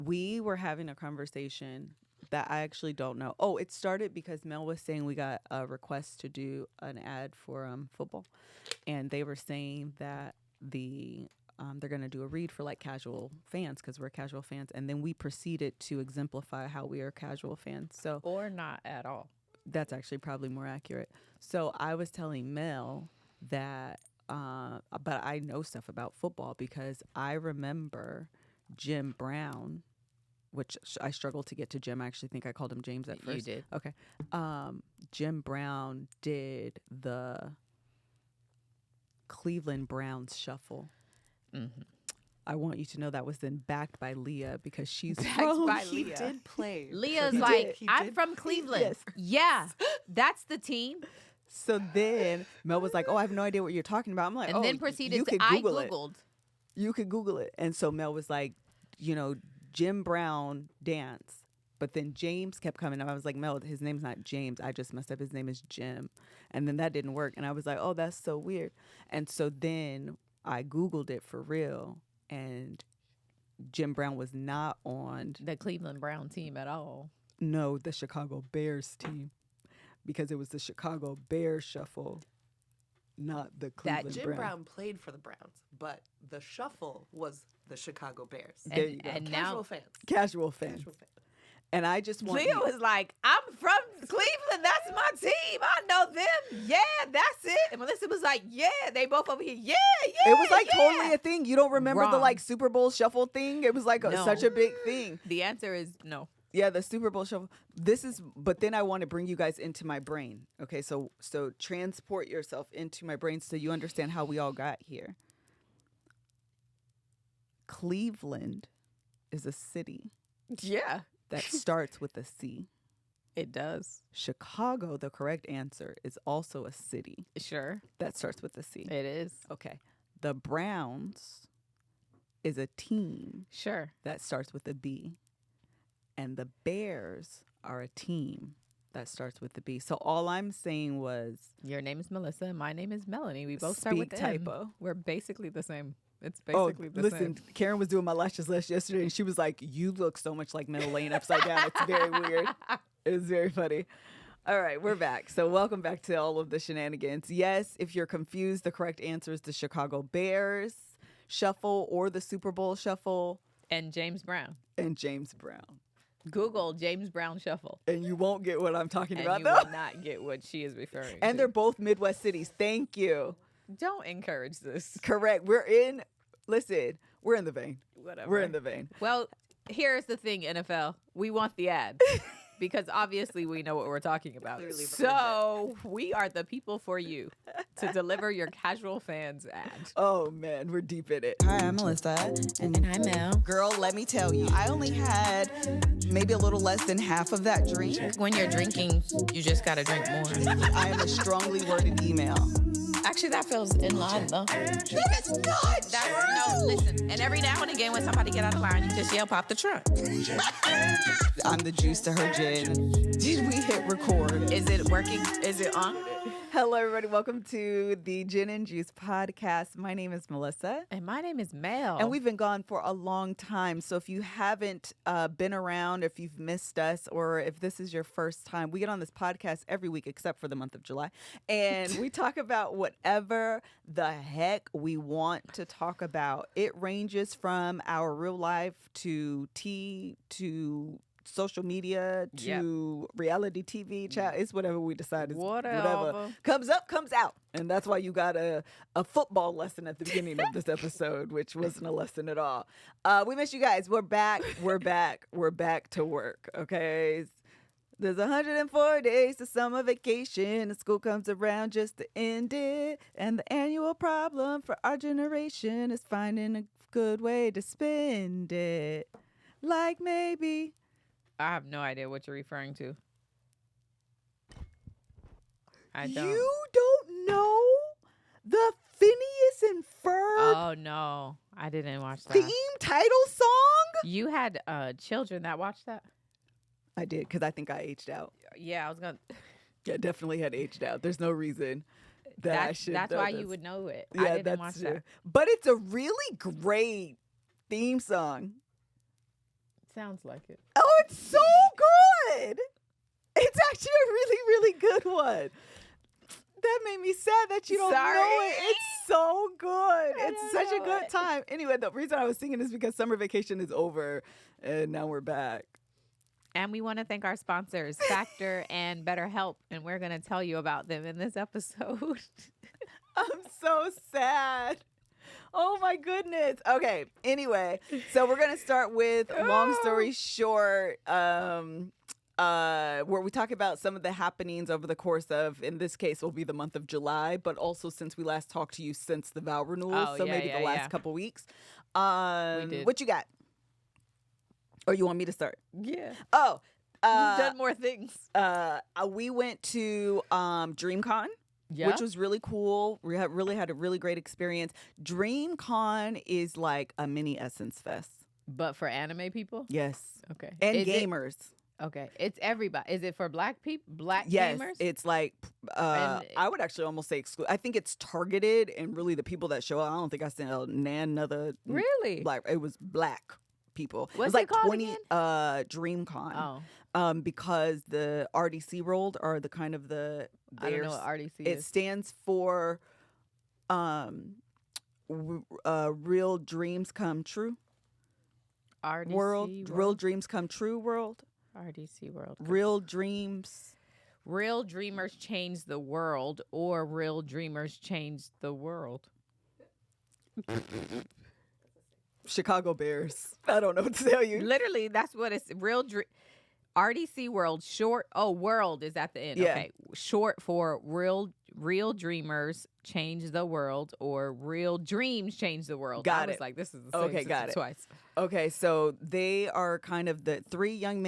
We were having a conversation that I actually don't know. Oh, it started because Mel was saying we got a request to do an ad for football, and they were saying that they're going to do a read for like casual fans because we're casual fans, and then we proceeded to exemplify how we are casual fans. So or not at all. That's actually probably more accurate. So I was telling Mel that, but I know stuff about football because I remember Jim Brown, which I struggled to get to Jim. I actually think I called him James at first. You did. Okay. Jim Brown did the Cleveland Browns shuffle. Mm-hmm. I want you to know that was then backed by Leah because she's Backed by He Leah. did play. Leah's He like, did. He I'm did. from Cleveland. Yes. Yeah, that's the team. So then Mel was like, "Oh, I have no idea what you're talking about." I'm like, And "Oh, then proceeded you to, could I Google it. Googled. You could Google it." And so Mel was like, Jim Brown dance. But then James kept coming up. I was like, Mel, his name's not James. I just messed up. His name is Jim. And then that didn't work. And I was like, oh, that's so weird. And so then I Googled it for real. And Jim Brown was not on The Cleveland Brown team at all. the Chicago Bears team. Because it was the Chicago Bears shuffle, not the Cleveland Jim Browns. Brown played for the Browns, but the shuffle was the Chicago Bears. There you go. And Casual now fans. Casual fan. Casual fans. And I just want Leah was like, I'm from Cleveland. That's my team. I know them. Yeah, that's it. And Melissa was like, yeah, they both over here. Yeah, yeah. It was like yeah. totally a thing. You don't remember the Wrong. like Super Bowl shuffle thing? It was like No. such a big thing. The answer is no. Yeah, the Super Bowl shuffle. But then I want to bring you guys into my brain. Okay, so transport yourself into my brain so you understand how we all got here. Cleveland is a city Yeah, that starts with a C. it does. Chicago, the correct answer, is also a city Sure, that starts with a C. it is. Okay. The Browns is a team Sure. that starts with a B. And the Bears are a team that starts with the B. So all I'm saying was Your name is Melissa and my name is Melanie. We both start with speak M. typo. We're basically the same. It's basically the listen, same. Karen was doing my lashes yesterday, and she was like, "You look so much like Mel laying upside down. It's very weird. It was very funny." All right, we're back. So welcome back to all of the shenanigans. Yes, if you're confused, the correct answer is the Chicago Bears shuffle or the Super Bowl shuffle And James Brown. and James Brown. Google James Brown Shuffle. And you won't get what I'm talking And about, you though. will not get what she is referring to. And they're both Midwest cities. Thank you. Don't encourage this. Correct. We're in the vein. Whatever. We're in the vein. Well, here's the thing, NFL. We want the ad. Because obviously we know what we're talking about. Clearly So we are the people for you to deliver your casual fans ad. Oh, man, we're deep in it. Hi, I'm Melissa. And I'm Mel. Girl, let me tell you, I only had maybe a little less than half of that drink. When you're drinking, you just got to drink more. I am a strongly worded email. Actually, that feels in line, though. That's not No, listen. And every now and again, when somebody get out of line, you just yell, pop the trunk. I'm the juice to her gin. Did we hit record? Is it working? Is it on? Hello, everybody. Welcome to the Gin and Juice podcast. My name is Melissa. And my name is Mel. And we've been gone for a long time. So if you haven't been around, if you've missed us, or if this is your first time, we get on this podcast every week except for the month of July. And we talk about whatever the heck we want to talk about. It ranges from our real life to tea to social media to reality TV chat. It's whatever we decide. It's whatever comes up, comes out. And that's why you got a football lesson at the beginning of this episode, which wasn't a lesson at all. We miss you guys. We're back. We're back. We're back to work. Okay. There's 104 days to summer vacation. And school comes around just to end it. And the annual problem for our generation is finding a good way to spend it. Like maybe... I have no idea what you're referring to. I don't. You don't know the Phineas and Ferb Oh, no. I didn't watch that. theme title song? You had children that watched that? I did, because I think I aged out. Yeah, I was going to. Yeah, definitely had aged out. There's no reason that I should That's know why this. you would know it. Yeah, I didn't that's watch true. that. But it's a really great theme song. Sounds like it. Oh, it's so good. It's actually a really, really good one. That made me sad that you don't Sorry. know it. It's so good. It's don't such a know good it. time. Anyway, the reason I was singing is because summer vacation is over and now we're back. And we want to thank our sponsors, Factor and BetterHelp, and we're going to tell you about them in this episode. I'm so sad. Oh my goodness. Okay. Anyway, so we're gonna start with long story short, where we talk about some of the happenings over the course of, in this case, will be the month of July, but also since we last talked to you since the vow renewal, Oh, so yeah, maybe yeah, the last yeah. couple weeks. We did. What you got? Or you want me to start? Yeah. Oh, You've done more things. we went to DreamCon. Yeah. Which was really cool. We really had a really great experience. DreamCon is like a mini Essence Fest. But for anime people? Yes. Okay. And Is it- gamers. okay. It's everybody. Is it for black people? Black Yes. gamers? It's like, And- I would actually almost say I think it's targeted, and really the people that show up, I don't think I seen another Really? black. It was black people. What's it was like it called 20 again? DreamCon. Oh. Because the RDC World are the kind of the I don't know what RDC it is. stands for Real Dreams Come True RDC World. Real Dreams Come True World. RDC World. Real Dreams. Real Dreamers Change the World, or Real Dreamers Change the World. Chicago Bears. I don't know what to tell you. Literally, that's what it's. RDC World, short. Oh, World is at the end. Yeah. Okay. Short for Real Dreamers Change the World, or Real Dreams Change the World. Got I was it. like, this is the same Okay, got it. twice. Okay, so they are kind of the three young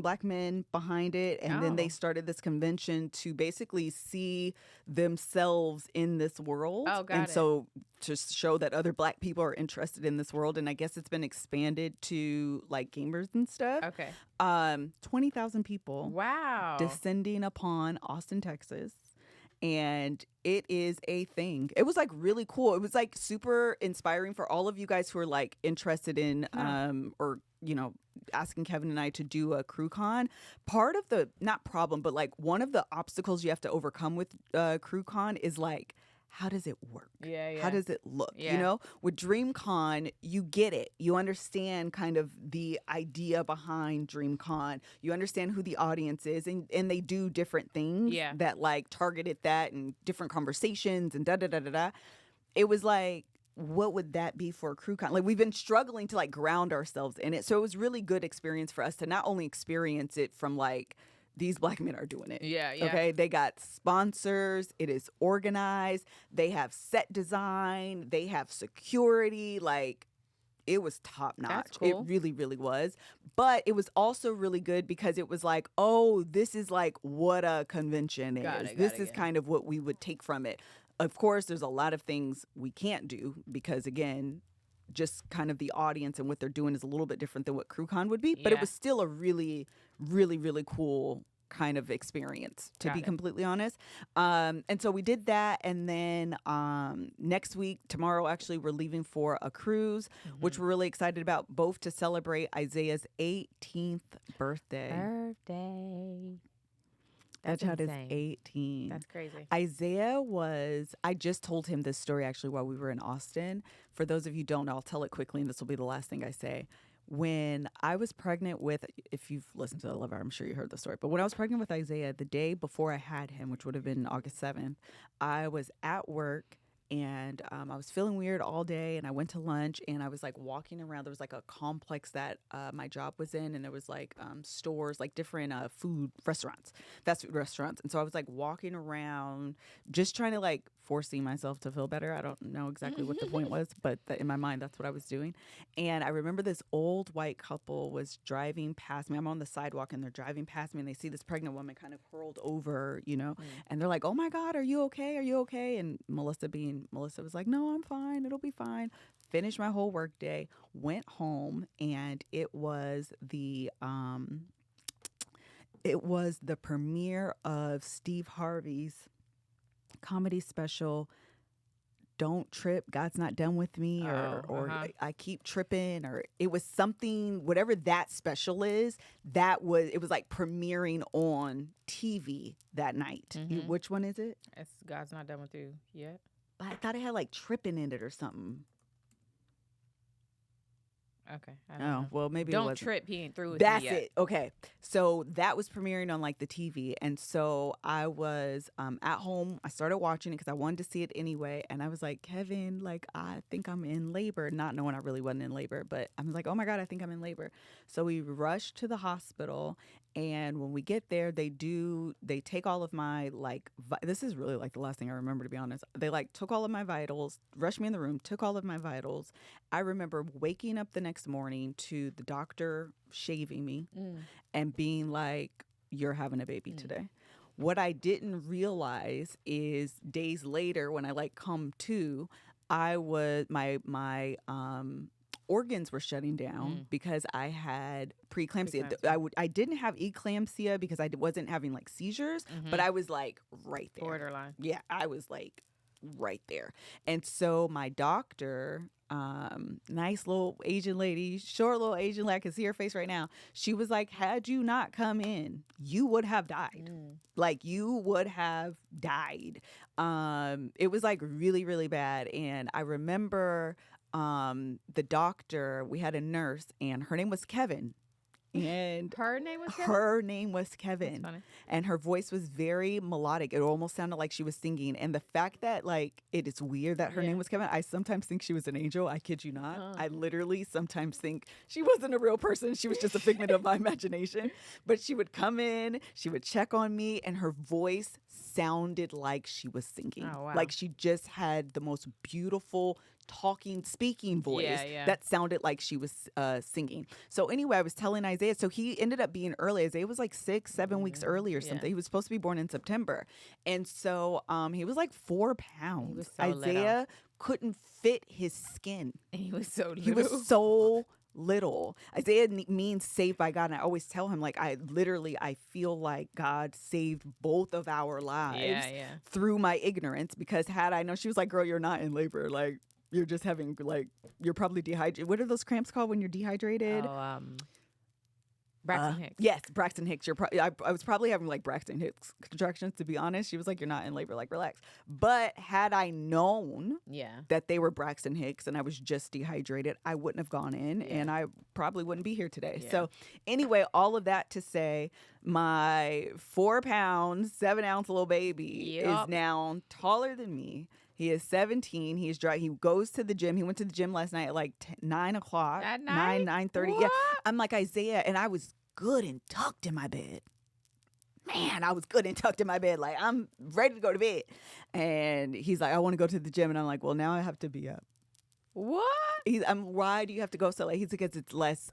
black men behind it. And then Oh. they started this convention to basically see themselves in this world. Oh, got and it. so to show that other black people are interested in this world. And I guess it's been expanded to like gamers and stuff. Okay. 20,000 people Wow. descending upon Austin, Texas. And it is a thing. It was like really cool. It was like super inspiring for all of you guys who are like interested in or you know, asking Kevin and I to do a crew con. Part of the not problem, but like one of the obstacles you have to overcome with crew con is like, how does it work? Yeah, yeah. How does it look? Yeah. You know, with DreamCon, you get it. You understand kind of the idea behind DreamCon. You understand who the audience is, and they do different things Yeah. that like targeted that and different conversations and da da da da da. It was like, what would that be for a crew con? Like, we've been struggling to like ground ourselves in it. So it was really good experience for us to not only experience it from like, these black men are doing it. Yeah, yeah. Okay. They got sponsors. It is organized. They have set design. They have security. Like, it was top notch. That's cool. It really, really was. But it was also really good because it was like, oh, this is like what a convention is. This is kind of what we would take from it. Of course, there's a lot of things we can't do because, again, just kind of the audience and what they're doing is a little bit different than what CrewCon would be. But it Yeah. was still a really, really, really cool kind of experience, to Got be it. completely honest. And so we did that. And then next week, tomorrow, actually, we're leaving for a cruise, which we're really excited about, both to celebrate Isaiah's 18th birthday. Birthday. That That's child is insane. 18. That's crazy. Isaiah I just told him this story actually while we were in Austin. For those of you who don't know, I'll tell it quickly and this will be the last thing I say. When I was pregnant with, if you've listened to the Love Hour, I'm sure you heard the story, but when I was pregnant with Isaiah, the day before I had him, which would have been August 7th, I was at work and I was feeling weird all day, and I went to lunch and I was like walking around. There was like a complex that my job was in, and there was like stores, like different fast food restaurants. And so I was like walking around just trying to like forcing myself to feel better. I don't know exactly what the point was, but in my mind, that's what I was doing. And I remember this old white couple was driving past me. I'm on the sidewalk and they're driving past me, and they see this pregnant woman kind of hurled over, you know, and they're like, "Oh my God, are you okay? Are you okay?" And Melissa was like, "No, I'm fine. It'll be fine." Finished my whole work day, went home, and it was the premiere of Steve Harvey's comedy special, don't trip, God's not done with me, or I keep tripping, or it was something, whatever that special is, it was like premiering on TV that night. Which one is it? It's God's Not Done With You Yet. I thought it had like tripping in it or something. Okay. I don't know. Well, maybe Don't it wasn't. trip. He ain't through with That's me yet. it. Okay. So that was premiering on like the TV. And so I was at home. I started watching it because I wanted to see it anyway. And I was like, Kevin, like, I think I'm in labor. Not knowing I really wasn't in labor. But I was like, oh my God, I think I'm in labor. So we rushed to the hospital. And when we get there, they take all of my, like, this is really like the last thing I remember, to be honest. They like took all of my vitals, rushed me in the room, took all of my vitals. I remember waking up the next morning to the doctor shaving me and being like, you're having a baby today. What I didn't realize is days later when I like come to, I was, my organs were shutting down because I had preeclampsia. I didn't have eclampsia because I wasn't having like seizures, but I was like right there. Borderline. Yeah, I was like right there. And so my doctor, nice little Asian lady, short little Asian lady, I can see her face right now. She was like, had you not come in, you would have died. Like you would have died. It was like really, really bad. And I remember the doctor, we had a nurse and her name was Kevin. And her name was Kevin? Her name was Kevin. That's funny. And her voice was very melodic. It almost sounded like she was singing. And the fact that like it is weird that her name was Kevin, I sometimes think she was an angel. I kid you not. I literally sometimes think she wasn't a real person. She was just a figment of my imagination. But she would come in, she would check on me, and her voice sounded like she was singing. Oh, wow. Like she just had the most beautiful speaking voice that sounded like she was singing. So anyway, I was telling Isaiah, so he ended up being early. Isaiah was like 6-7 weeks early or something. He was supposed to be born in September. And so he was like 4 pounds. He was so Isaiah couldn't fit his skin. And he was so little. He was so little. Isaiah means saved by God. And I always tell him, like, I feel like God saved both of our lives through my ignorance, because had I known, she was like, girl, you're not in labor. Like, you're just having, like, you're probably dehydrated. What are those cramps called when you're dehydrated? Braxton Hicks. Yes, Braxton Hicks. I was probably having like Braxton Hicks contractions, to be honest. She was like, you're not in labor, like, relax. But had I known that they were Braxton Hicks and I was just dehydrated, I wouldn't have gone in and I probably wouldn't be here today. So anyway, all of that to say, my 4 pounds, 7 ounce little baby is now taller than me. He is 17. He's dry. He goes to the gym. He went to the gym last night at like 9 o'clock. At night? 9:30. What? Yeah. I'm like, Isaiah, and I was good and tucked in my bed. Man, I was good and tucked in my bed. Like, I'm ready to go to bed. And he's like, I want to go to the gym. And I'm like, well, now I have to be up. What? Why do you have to go so late? He's because it's less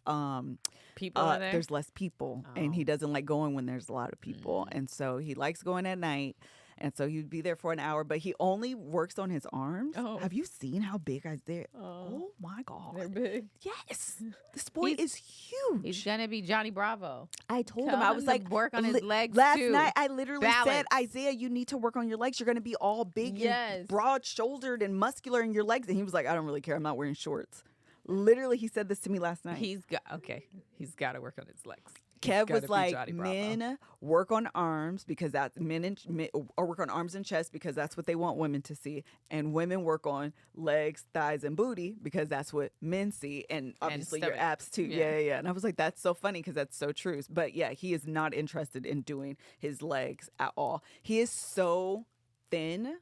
people in there? There's less people. And he doesn't like going when there's a lot of people. And so he likes going at night. And so he would be there for an hour, but he only works on his arms. Oh. Have you seen how big Isaiah? Oh my God. They're big. Yes. This boy is huge. He's going to be Johnny Bravo. I told Tell him, I was to like, work on his legs last too. night I literally said, Balance. Isaiah, you need to work on your legs. You're going to be all big and broad-shouldered and muscular in your legs. And he was like, I don't really care. I'm not wearing shorts. Literally, he said this to me last night. He's got to work on his legs. Kev was like, men work on arms because that's men or work on arms and chest because that's what they want women to see, and women work on legs, thighs, and booty because that's what men see, and obviously your abs too. Yeah. And I was like, that's so funny because that's so true. But yeah, he is not interested in doing his legs at all. He is so thin.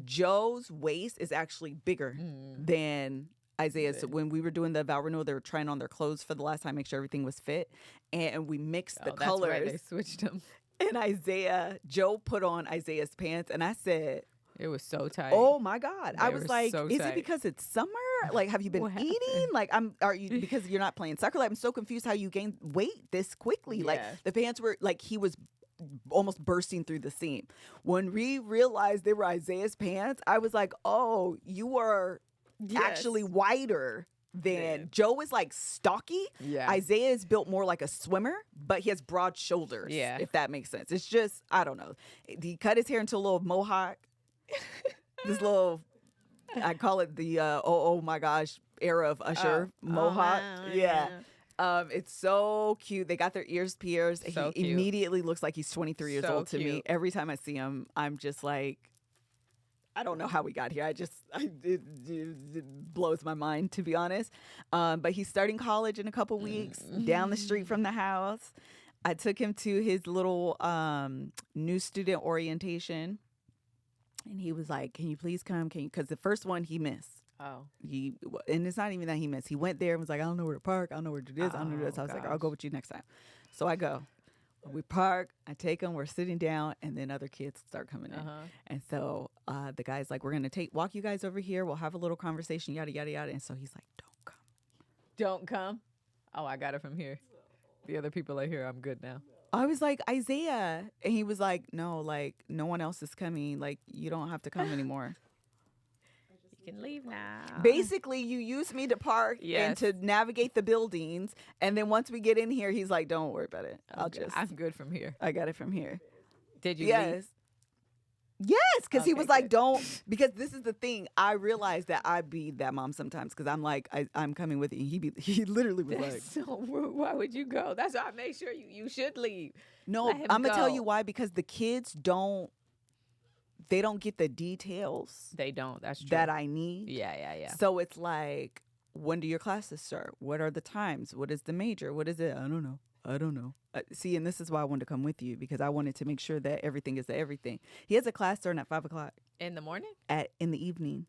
Joe's waist is actually bigger than Isaiah. So when we were doing the vow renewal, they were trying on their clothes for the last time, make sure everything was fit, and we mixed the colors. That's right, they switched them. And Joe put on Isaiah's pants, and I said, it was so tight. Oh my God. I was like, so is tight. it because it's summer? Like, have you been eating? Like, are you, because you're not playing soccer? Like, I'm so confused how you gained weight this quickly. Like, the pants were like, he was almost bursting through the seam. When we realized they were Isaiah's pants, I was like, oh, you are actually wider than Joe is like stocky. Isaiah is built more like a swimmer, but he has broad shoulders. If that makes sense. It's just, I don't know. He cut his hair into a little mohawk. This little I call it the oh my gosh era of Usher mohawk. wow, yeah. It's so cute. They got their ears pierced. So He cute. immediately looks like he's 23 years So old to me. cute. Every time I see him, I'm just like, I don't know how we got here. It blows my mind, to be honest. But he's starting college in a couple weeks down the street from the house. I took him to his little new student orientation. And he was like, can you please come? Because the first one he missed. Oh. And it's not even that he missed. He went there and was like, I don't know where to park. I don't know where to do this. I don't know this. I was like, I'll go with you next time. So I go. We park. I take him. We're sitting down. And then other kids start coming in. And so the guy's like, we're going to walk you guys over here. We'll have a little conversation, yada, yada, yada. And so he's like, don't come. Don't come? Oh, I got it from here. The other people are here. I'm good now. I was like, Isaiah. And he was like, no, like, no one else is coming. Like, you don't have to come anymore. You can leave now. Basically, you use me to park and to navigate the buildings. And then once we get in here, he's like, don't worry about it. I'm good from here. I got it from here. Did you leave? Yes, because he Okay, was like, good. don't, because this is the thing. I realized that I be that mom sometimes because I'm like, I'm coming with you. And he literally was like, That's so rude. Why would you go? That's why I made sure you should leave. no, Let him I'm going to tell go. you why, because the kids don't get the details They don't. That's true. that I need. Yeah. So it's like, when do your classes start? What are the times? What is the major? What is it? I don't know. See, and this is why I wanted to come with you, because I wanted to make sure that everything is everything. He has a class starting at 5:00 In the morning? in the evening.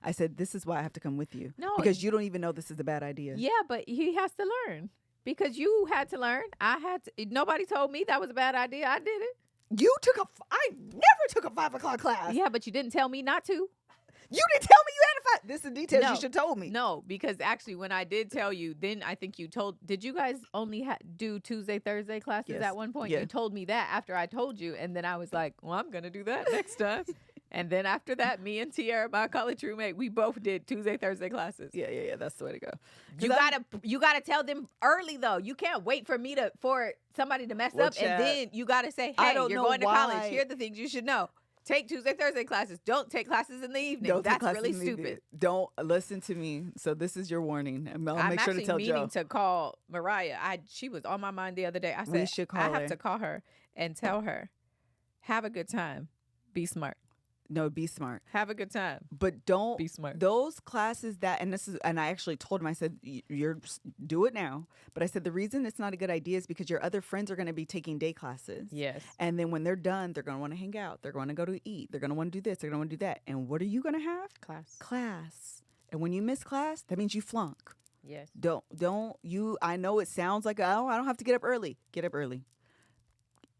I said, this is why I have to come with you. No. Because you don't even know this is a bad idea. Yeah, but he has to learn. Because you had to learn. Nobody told me that was a bad idea. I did it. I never took a 5:00 class. Yeah, but you didn't tell me not to. You didn't tell me you had a 5. This is details No. you should have told me. No, because actually when I did tell you, then I think you did you guys only do Tuesday, Thursday classes Yes. at one point? Yeah. You told me that after I told you. And then I was like, well, I'm going to do that next time. And then after that, me and Tiara, my college roommate, we both did Tuesday, Thursday classes. Yeah. That's the way to go. You gotta tell them early though. You can't wait for somebody to mess Well, up and then you gotta say, I hey, don't you're know going to why. college. Here are the things you should know. Take Tuesday, Thursday classes. Don't take classes in the evening. Don't take That's classes really in the stupid. evening. Don't listen to me. So this is your warning. And I'll I'm make sure actually to tell meaning Joe. to call Mariah. She was on my mind the other day. I said, We should call I have her. to call her and tell her, have a good time. Be smart. No, be smart. Have a good time. But don't Be smart. Those classes and I actually told him, I said, you're do it now. But I said the reason it's not a good idea is because your other friends are going to be taking day classes. Yes. And then when they're done, they're going to want to hang out. They're going to go to eat. They're going to want to do this. They're going to want to do that. And what are you going to have? Class. And when you miss class, that means you flunk. Yes. I know it sounds like, oh, I don't have to get up early. Get up early.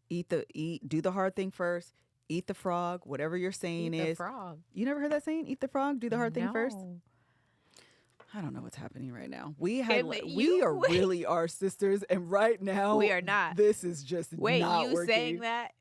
Do the hard thing first. Eat the frog, whatever you're saying Eat is. the frog. You never heard that saying? Eat the frog, do the hard thing first? No. I don't know what's happening right now. We you- really are sisters, and right now We are not. This is just Wait, not you working. saying that?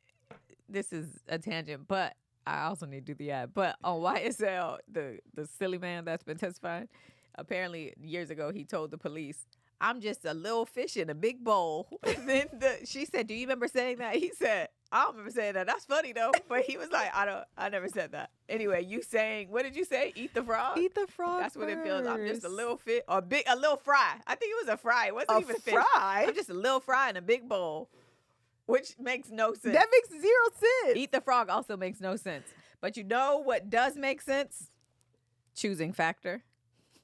This is a tangent, but I also need to do the ad. But on YSL, the silly man that's been testifying, apparently years ago he told the police, "I'm just a little fish in a big bowl." And then she said, "Do you remember saying that?" He said, "I don't remember saying that. That's funny though." But he was like, I never said that. Anyway, you saying, what did you say? Eat the frog? Eat the frog. That's what it feels. I'm just a first. little fish, or a little fry. I think it was a fry. It wasn't A even fish. fry? I'm just a little fry in a big bowl, which makes no sense. That makes zero sense. Eat the frog also makes no sense. But you know what does make sense? Choosing factor.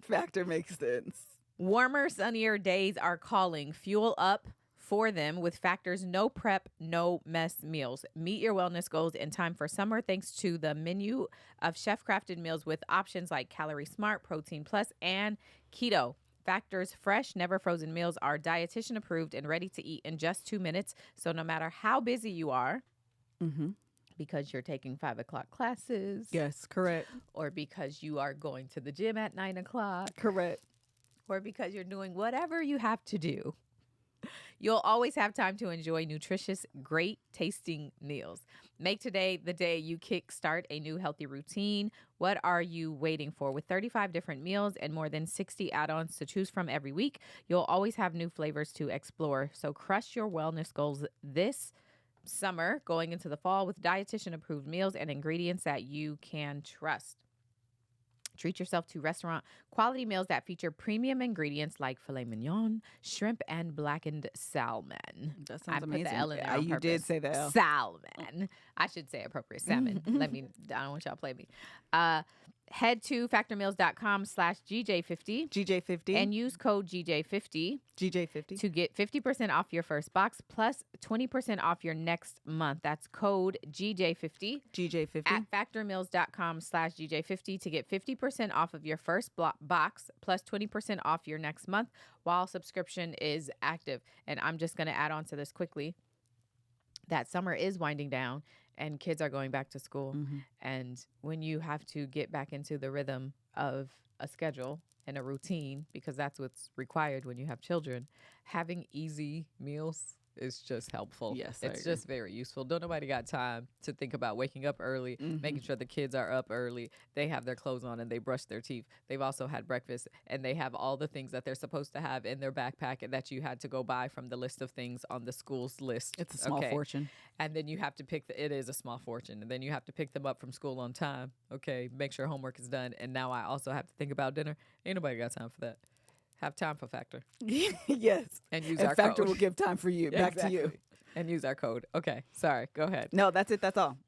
Factor makes sense. Warmer, sunnier days are calling. Fuel up for them with Factor's no prep, no mess meals. Meet your wellness goals in time for summer thanks to the menu of chef-crafted meals with options like Calorie Smart, Protein Plus, and Keto. Factor's fresh, never frozen meals are dietitian approved and ready to eat in just 2 minutes. So no matter how busy you are, because you're taking 5 o'clock classes, Yes, correct. or because you are going to the gym at 9 o'clock, Correct. or because you're doing whatever you have to do, you'll always have time to enjoy nutritious, great tasting meals. Make today the day you kickstart a new healthy routine. What are you waiting for? With 35 different meals and more than 60 add-ons to choose from every week, you'll always have new flavors to explore. So crush your wellness goals this summer going into the fall with dietitian approved meals and ingredients that you can trust. Treat yourself to restaurant quality meals that feature premium ingredients like filet mignon, shrimp, and blackened salmon. That sounds amazing. Put the L in there on You did purpose. say the L. Salmon. I should say appropriate salmon. I don't want y'all to play me. Head to factormeals.com/GJ50. GJ50. And use code GJ50. GJ50. To get 50% off your first box plus 20% off your next month. That's code GJ50. GJ50. At factormeals.com/GJ50 to get 50% off of your first box plus 20% off your next month while subscription is active. And I'm just going to add on to this quickly that summer is winding down and kids are going back to school. And when you have to get back into the rhythm of a schedule and a routine, because that's what's required when you have children, having easy meals is just helpful. Yes, it's just very useful. Don't nobody got time to think about waking up early, making sure the kids are up early, they have their clothes on and they brush their teeth. They've also had breakfast and they have all the things that they're supposed to have in their backpack and that you had to go buy from the list of things on the school's list. It's a small fortune. And then you have to it is a small fortune. And then you have to pick them up from school on time. Okay, make sure homework is done. And now I also have to think about dinner. Ain't nobody got time for that. Have time for Factor. Yes. And use and our Factor code. will give time for you. Back to you. And use our code. Okay, sorry. Go ahead. No, that's it. That's all.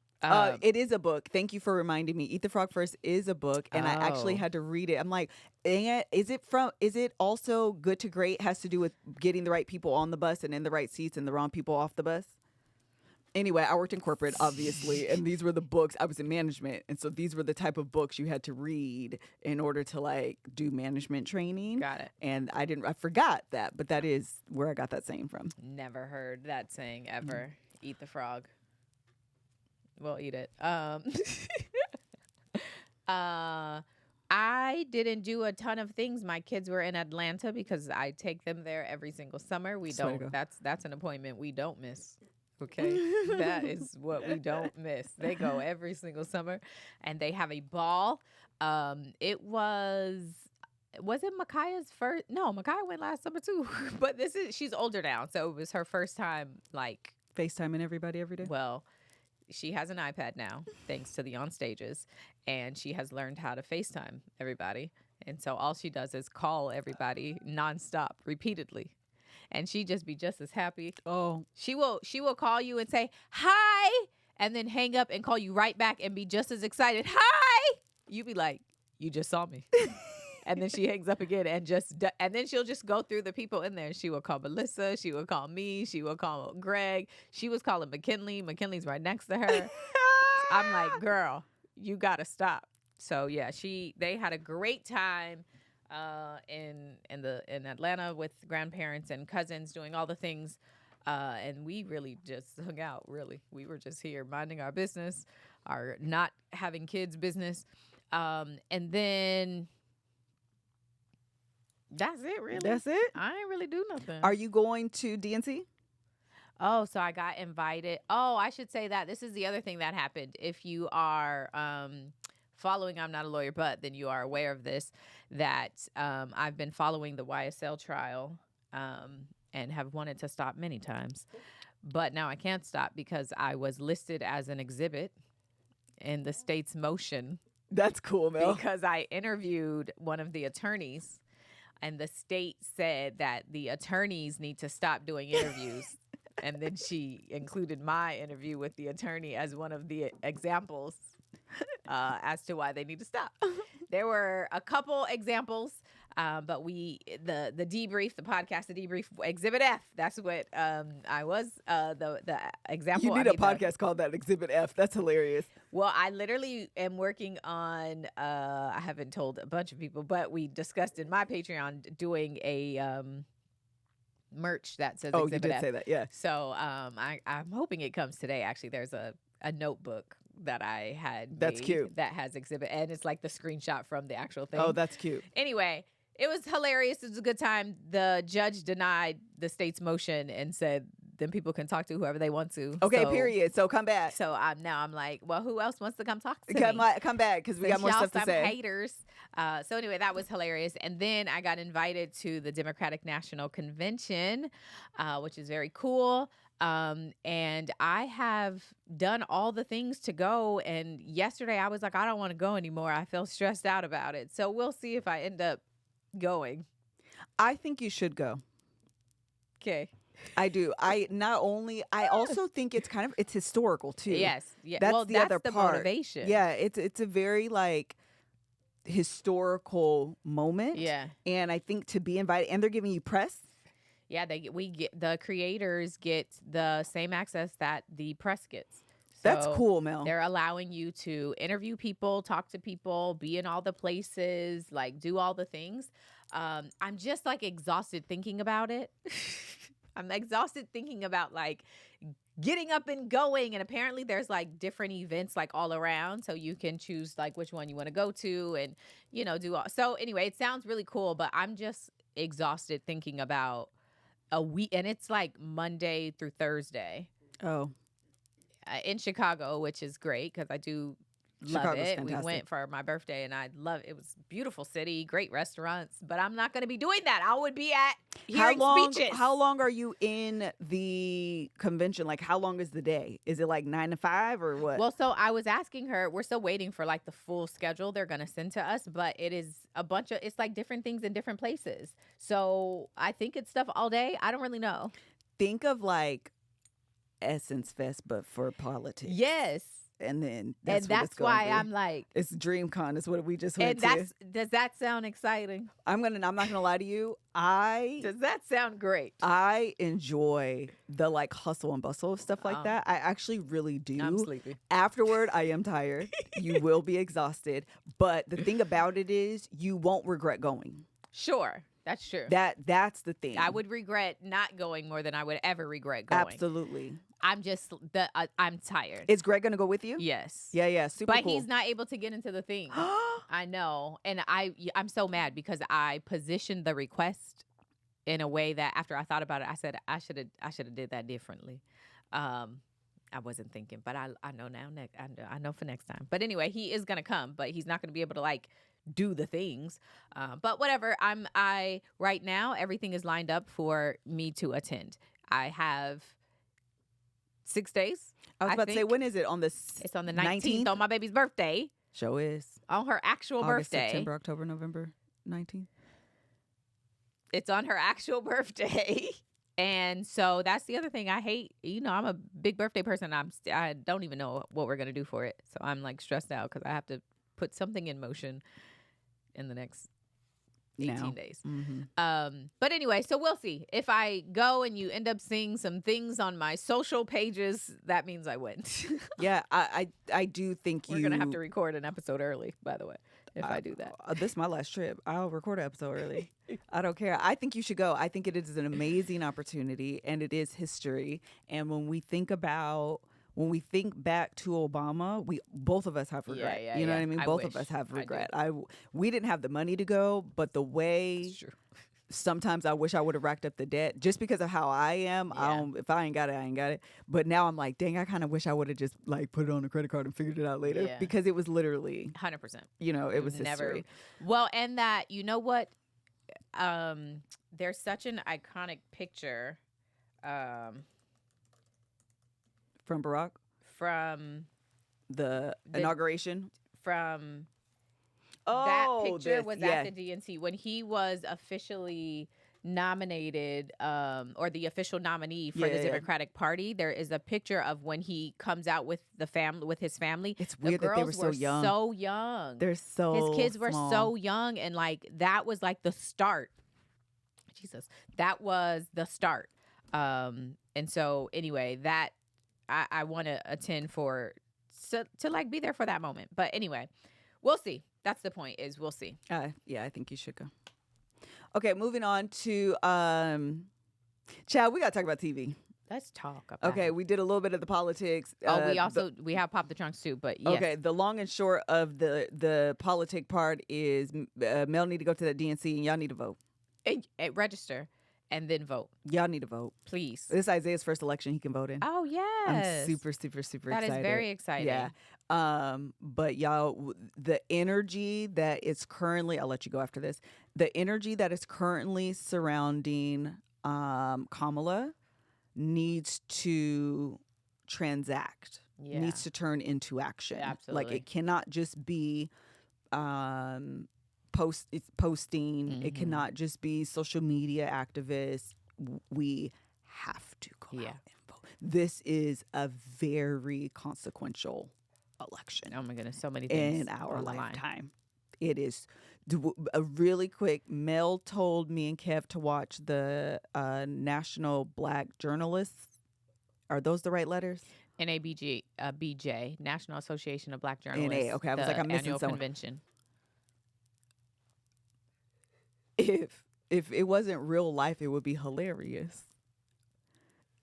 It is a book. Thank you for reminding me. Eat the Frog First is a book, and I actually had to read it. I'm like, is it also Good to Great? Has to do with getting the right people on the bus and in the right seats and the wrong people off the bus? Anyway, I worked in corporate, obviously, and these were the books. I was in management, and so these were the type of books you had to read in order to like do management training. Got it. And I forgot that, but that is where I got that saying from. Never heard that saying ever. Eat the frog. We'll eat it. I didn't do a ton of things. My kids were in Atlanta because I take them there every single summer. That's an appointment we don't miss. Okay, that is what we don't miss. They go every single summer, and they have a ball. It was it Micaiah's first? No, Micaiah went last summer too. But she's older now, so it was her first time like FaceTiming everybody every day. Well, she has an iPad now, thanks to the on stages, and she has learned how to FaceTime everybody. And so all she does is call everybody nonstop, repeatedly. And she just be just as happy. Oh, she will call you and say, hi, and then hang up and call you right back and be just as excited. Hi. You be like, you just saw me. And then she hangs up again and then she'll just go through the people in there. She will call Melissa. She will call me. She will call Greg. She was calling McKinley. McKinley's right next to her. I'm like, girl, you got to stop. So yeah, they had a great time in Atlanta with grandparents and cousins doing all the things. And we really just hung out, really. We were just here minding our business, our not having kids business. And then that's it, really. That's it? I ain't really do nothing. Are you going to DNC? Oh, so I got invited. Oh, I should say that. This is the other thing that happened. If you are following I'm Not a Lawyer, but then you are aware of this, that I've been following the YSL trial and have wanted to stop many times. But now I can't stop because I was listed as an exhibit in the state's motion. That's cool, Mel. Because I interviewed one of the attorneys, and the state said that the attorneys need to stop doing interviews. And then she included my interview with the attorney as one of the examples as to why they need to stop. There were a couple examples, but the debrief, the podcast, the debrief, Exhibit F. That's what I was. The example. You need a podcast called that, Exhibit F. That's hilarious. Well, I literally am working on. I haven't told a bunch of people, but we discussed in my Patreon doing a merch that says Exhibit F. Oh, you did say that, yeah. So I'm hoping it comes today. Actually, there's a notebook that I had that's made cute. That has Exhibit, and it's like the screenshot from the actual thing. Oh, that's cute. Anyway, it was hilarious. It was a good time. The judge denied the state's motion and said then people can talk to whoever they want to. Okay, So- period. So come back. So I'm like, well, who else wants to come talk to Come, me? come back because we got Since more y'all stuff to some say. haters. So anyway, that was hilarious. And then I got invited to the Democratic National Convention, which is very cool. And I have done all the things to go. And yesterday I was like, I don't want to go anymore. I feel stressed out about it. So we'll see if I end up going. I think you should go. Okay. I do. I also think it's historical too. Yes. Yeah. That's well, the that's other the part. motivation. Yeah, it's a very like historical moment. Yeah. And I think to be invited, and they're giving you press. Yeah. The creators get the same access that the press gets. That's So cool, Mel. They're allowing you to interview people, talk to people, be in all the places, like do all the things. I'm just like exhausted thinking about it. I'm exhausted thinking about like getting up and going. And apparently there's like different events like all around. So you can choose like which one you want to go to and, you know, do all. So anyway, it sounds really cool, but I'm just exhausted thinking about a week. And it's like Monday through Thursday. Oh. In Chicago, which is great because I do love Chicago's it. fantastic. We went for my birthday and I love it. It was a beautiful city, great restaurants, but I'm not going to be doing that. I would be at hearing speeches. How long are you in the convention? Like, how long is the day? Is it like 9 to 5 or what? Well, so I was asking her, we're still waiting for like the full schedule they're going to send to us, but it is it's like different things in different places. So I think it's stuff all day. I don't really know. Think of like Essence Fest, but for politics. Yes. And then That's why I'm like, it's DreamCon is what we just went and to. does that sound exciting? I'm not gonna lie to you. Does that sound great? I enjoy the like hustle and bustle of stuff like that. I actually really do. I'm sleepy. Afterward, I am tired. You will be exhausted. But the thing about it is you won't regret going. Sure. That's true. That's the thing. I would regret not going more than I would ever regret going. Absolutely. I'm just I'm tired. Is Greg gonna go with you? Yes. Yeah, super but cool. he's not able to get into the thing. I know, and I'm so mad because I positioned the request in a way that after I thought about it, I said I should have did that differently. I wasn't thinking, but I know now. I know for next time. But anyway, he is gonna come, but he's not gonna be able to like do the things. But whatever. I right now everything is lined up for me to attend. I have 6 days. I was about to say, when is it? It's on the 19th on my baby's birthday. Show is On her actual August, birthday. September, October, November 19th. It's on her actual birthday. And so that's the other thing I hate. You know, I'm a big birthday person. I don't even know what we're going to do for it. So I'm like stressed out because I have to put something in motion in the next 18 days. Mm-hmm. But anyway, so we'll see. If I go and you end up seeing some things on my social pages, that means I went. Yeah, I do think We're going to have to record an episode early, by the way, if I do that. This is my last trip. I'll record an episode early. I don't care. I think you should go. I think it is an amazing opportunity and it is history. And when we think back to Obama, both of us have regret. Yeah, you know what I mean? Both of us have regret. We didn't have the money to go, but the way sometimes I wish I would have racked up the debt just because of how I am. Yeah. If I ain't got it, I ain't got it. But now I'm like, dang, I kind of wish I would have just like put it on a credit card and figured it out later because it was literally 100%. You know, it was history. Well, and that, you know what? There's such an iconic picture From Baaaack? from The inauguration? from that picture was at the DNC when he was officially nominated or the official nominee for the Democratic Party. There is a picture of when he comes out with his family. It's weird that they were so young. So young. They're so his kids were small. so young, and like that was like the start. Jesus, that was the start. And so anyway, that I want to attend to like be there for that moment. But anyway, we'll see. That's the point. Is we'll see. Yeah, I think you should go. Okay, moving on to Chad. We gotta talk about TV. Let's talk about. Okay, we did a little bit of the politics. We have Pop the Trunks too, but yes. Okay, the long and short of the politic part is Mel need to go to the DNC and y'all need to vote. Register. and then vote. Y'all need to vote. Please. This is Isaiah's first election he can vote in. Oh, yes. I'm super, super, super That excited. is very exciting. Yeah. But y'all, the energy that is currently, I'll let you go after this. The energy that is currently surrounding Kamala needs to transact, needs to turn into action. Absolutely. Like, it cannot just be posting. It cannot just be social media activists. We have to go out and vote. This is a very consequential election. Oh my goodness, so many things in our on the line. lifetime. It is a really quick. Mel told me and Kev to watch the National Black Journalists. Are those the right letters? NABJ, BJ, National Association of Black Journalists. NA. Okay, I was like, I'm missing annual someone. convention. If it wasn't real life, it would be hilarious.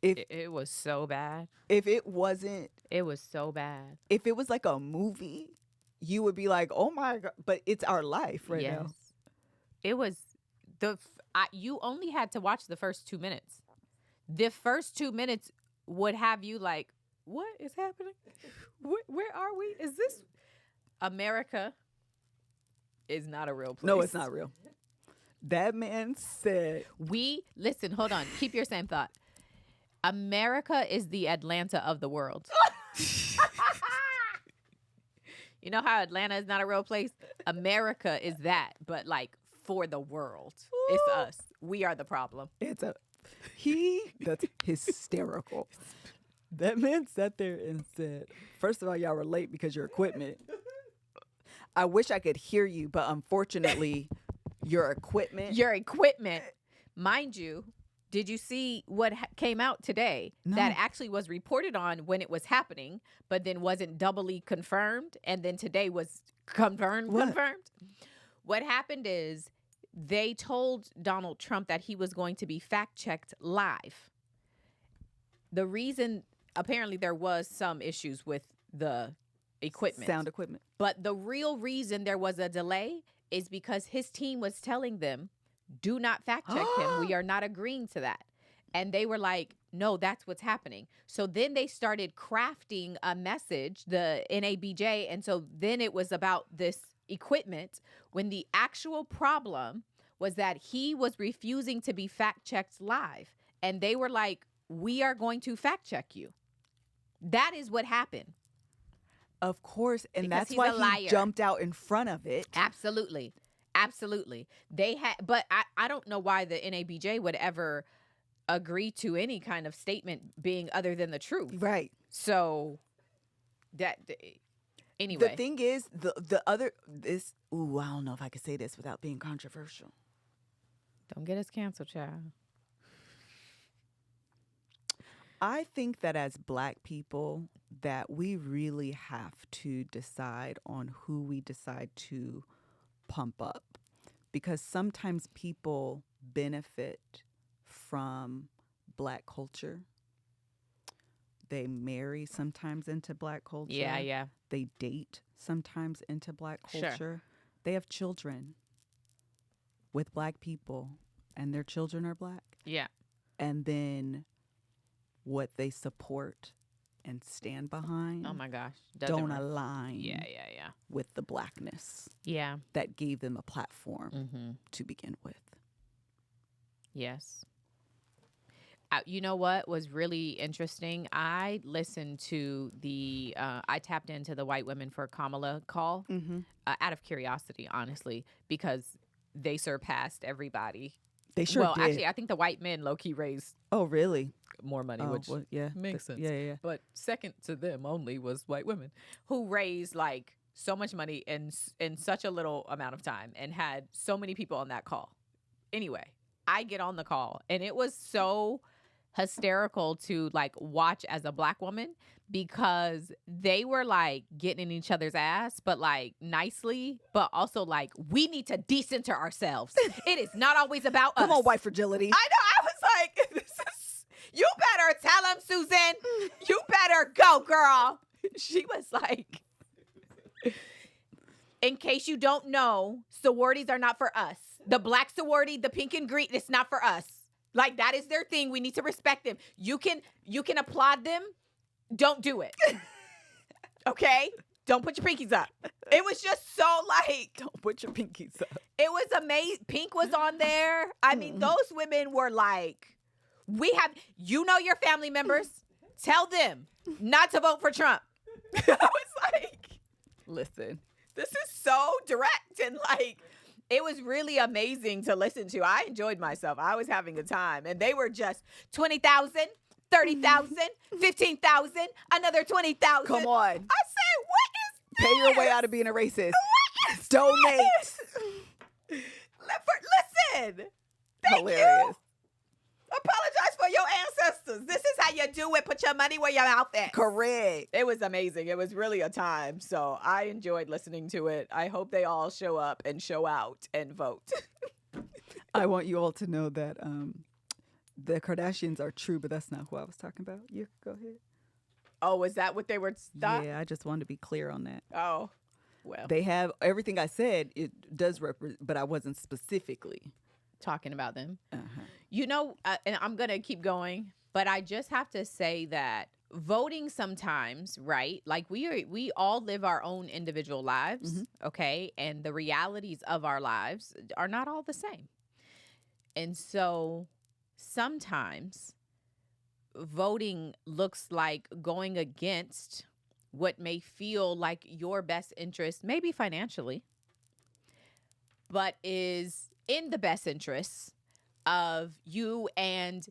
It was so bad. If it wasn't, It was so bad. if it was like a movie, you would be like, oh my God. But it's our life right now. It was you only had to watch the first 2 minutes. The first 2 minutes would have you like, what is happening? Where are we? Is this America? Is not a real place. No, it's not real. That man said, listen, hold on. Keep your same thought. America is the Atlanta of the world. You know how Atlanta is not a real place? America is that, but like for the world. It's us. We are the problem. that's hysterical. That man sat there and said, first of all, y'all were late because your equipment. I wish I could hear you, but unfortunately, your equipment. Mind you, did you see what came out today that actually was reported on when it was happening, but then wasn't doubly confirmed, and then today was confirmed? What happened is they told Donald Trump that he was going to be fact-checked live. The reason, apparently there was some issues with the equipment. Sound equipment. But the real reason there was a delay is because his team was telling them, do not fact check him. We are not agreeing to that. And they were like, no, that's what's happening. So then they started crafting a message, the NABJ. And so then it was about this equipment when the actual problem was that he was refusing to be fact checked live. And they were like, we are going to fact check you. That is what happened. Of course. And Because that's why he's a he jumped out in front of it. Absolutely. They had, but I don't know why the NABJ would ever agree to any kind of statement being other than the truth. Right. So anyway. The thing is, I don't know if I could say this without being controversial. Don't get us canceled, child. I think that as Black people, that we really have to decide on who we decide to pump up, because sometimes people benefit from Black culture. They marry sometimes into Black culture. Yeah. They date sometimes into Black culture. Sure. They have children with Black people, and their children are Black. Yeah. And then what they support and stand behind, Oh my gosh. don't align Yeah. with the Blackness Yeah. that gave them a platform Mm-hmm. to begin with. Yes. You know what was really interesting? I listened to I tapped into the White Women for Kamala call out of curiosity, honestly, because they surpassed everybody. They sure Well, did. actually, I think the white men low-key raised Oh, really? more money, Oh, which well, yeah. makes sense. Yeah. But second to them only was white women who raised like so much money in such a little amount of time and had so many people on that call. Anyway, I get on the call and it was so hysterical to like watch as a Black woman, because they were like getting in each other's ass, but like nicely, but also like, we need to decenter ourselves. It is not always about us. Come on, white fragility. I know. I was like, you better tell him, Susan. You better go, girl. She was like, in case you don't know, sororities are not for us. The Black sorority, the pink and green, it's not for us. Like, that is their thing. We need to respect them. You can applaud them. Don't do it. Okay? Don't put your pinkies up. It was just so like, Don't put your pinkies up. it was amazing. Pink was on there. I mean, those women were like, your family members, tell them not to vote for Trump. I was like, Listen. this is so direct, and like, it was really amazing to listen to. I enjoyed myself. I was having a time, and they were just 20,000, 30,000, 15,000, another 20,000. Come on. I said, what is this? Pay your way out of being a racist. Donate. Listen. Thank Hilarious. you. Apologize for your ancestors. This is how you do it. Put your money where your mouth is. Correct. It was amazing. It was really a time. So I enjoyed listening to it. I hope they all show up and show out and vote. I want you all to know that the Kardashians are true, but that's not who I was talking about. You go ahead. Oh, was that what they were? Yeah, I just wanted to be clear on that. Oh, well. They have everything I said. It does represent, but I wasn't specifically Talking about them. Uh-huh. You know, and I'm going to keep going, but I just have to say that voting sometimes, right? Like we all live our own individual lives, okay? And the realities of our lives are not all the same. And so sometimes voting looks like going against what may feel like your best interest, maybe financially, but is in the best interests of you and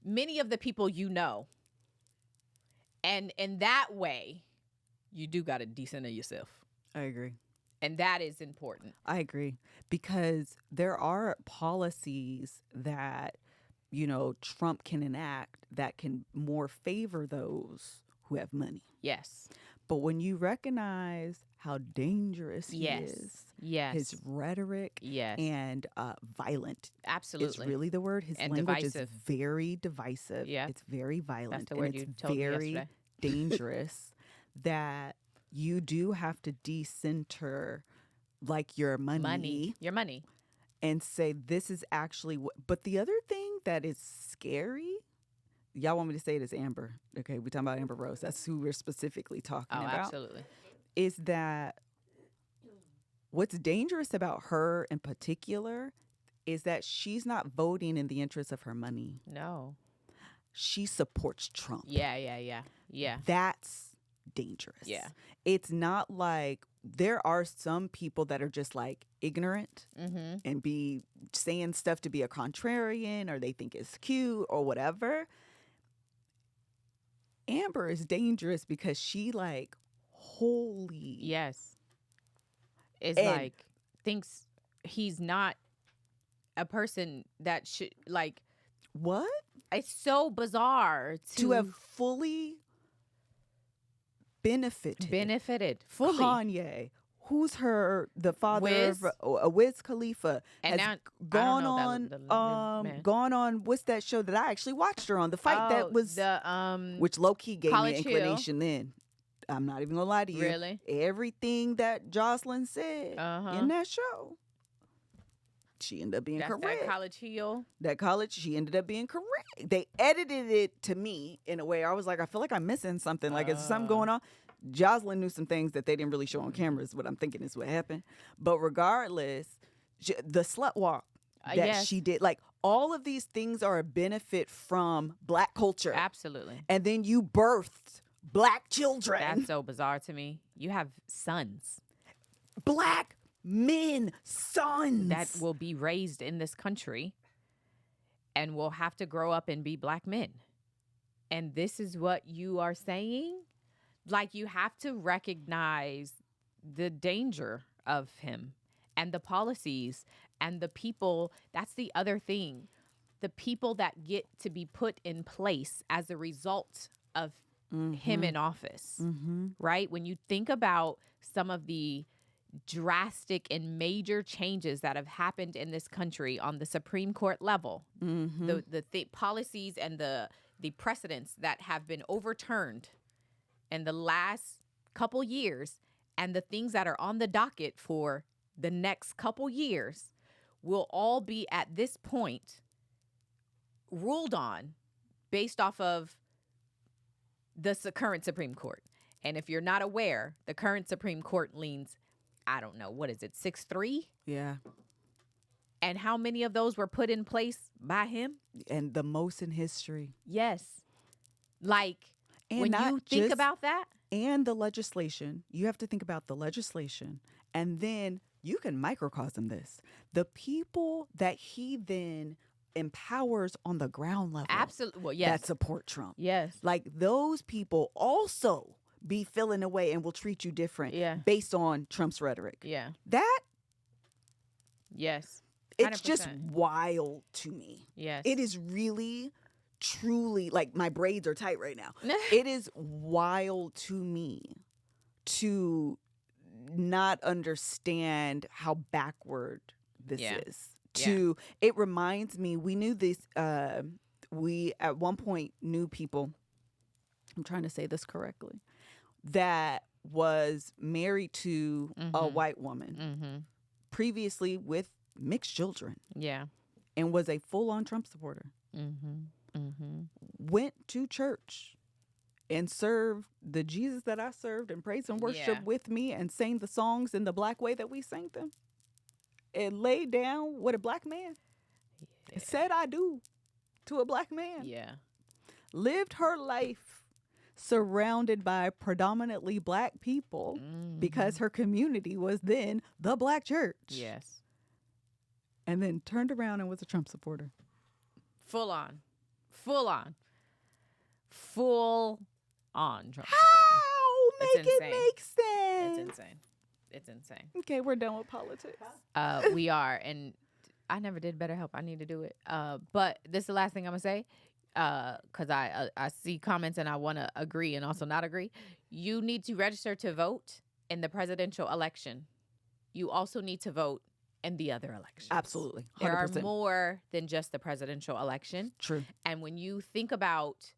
many of the people you know. And in that way, you do got to decenter yourself. I agree. And that is important. I agree. Because there are policies that, Trump can enact that can more favor those who have money. Yes. But when you recognize how dangerous he is, Yes. his rhetoric Yes. and violent Absolutely. is really the word. His And language divisive. is very divisive. Yeah. It's very violent. That's the word and you it's told me very yesterday. dangerous that you do have to decenter like your money. Your money. And say this is actually what. But the other thing that is scary, y'all want me to say it as Amber. Okay, we're talking about Amber Rose. That's who we're specifically talking about. Absolutely. Is that what's dangerous about her in particular is that she's not voting in the interest of her money. No. She supports Trump. Yeah. That's dangerous. Yeah. It's not like there are some people that are just like ignorant and be saying stuff to be a contrarian or they think it's cute or whatever. Amber is dangerous because she like holy. Yes. Is And- like thinks he's not a person that should like. What? It's so bizarre To have fully benefited fully. Kanye, who's the father Wiz. of Wiz Khalifa, And has now- gone I on don't know that man. gone on what's that show that I actually watched her on, the fight that was the which low key gave College me Hill. inclination then. I'm not even gonna lie to you. Really? Everything that Jocelyn said Uh-huh. in that show, she ended up being that's correct. that College Hill. That college, she ended up being correct. They edited it to me in a way I was like, I feel like I'm missing something. Like, is something going on? Jocelyn knew some things that they didn't really show on camera is what I'm thinking is what happened. But regardless, the slut walk that Yes. she did, like all of these things are a benefit from Black culture. Absolutely. And then you birthed Black children. That's so bizarre to me. You have sons Black men, sons. that will be raised in this country and will have to grow up and be Black men. And this is what you are saying? Like, you have to recognize the danger of him and the policies and the people. That's the other thing. The people that get to be put in place as a result of him in office, right? When you think about some of the drastic and major changes that have happened in this country on the Supreme Court level, the policies and the precedents that have been overturned in the last couple years and the things that are on the docket for the next couple years will all be at this point ruled on based off of the current Supreme Court. And if you're not aware, the current Supreme Court leans, I don't know, what is it, 6-3? Yeah. And how many of those were put in place by him? And the most in history. Yes. Like, And when not you think just- about that, And the legislation, you have to think about the legislation, and then you can microcosm this. The people that he then empowers on the ground level absolutely. Well, yes. that support Trump. Yes. Like those people also be feeling away and will treat you different Yeah. based on Trump's rhetoric. Yeah. That, Yes. it's just 100%. wild to me. Yes. It is really, truly, like my braids are tight right now. It is wild to me to not understand how backward this Yeah. is. It reminds me, we knew this, we at one point knew people, I'm trying to say this correctly, that was married to a white woman Mm-hmm. previously with mixed children Yeah. and was a full-on Trump supporter. Mm-hmm. Mm-hmm. Went to church and served the Jesus that I served and praised and worship Yeah. with me and sang the songs in the black way that we sang them. And laid down with a black man. Yeah. Said I do to a black man. Yeah. Lived her life surrounded by predominantly black people because her community was then the black church. Yes. And then turned around and was a Trump supporter. Full on. Full on. Full on Trump. How? It's Make it insane. make It's sense. insane. It's insane. Okay, we're done with politics. We are, and I never did BetterHelp. I need to do it. But this is the last thing I'm gonna say, because I see comments and I want to agree and also not agree. You need to register to vote in the presidential election. You also need to vote in the other elections. Absolutely. 100%. There are more than just the presidential election. True. And when you think about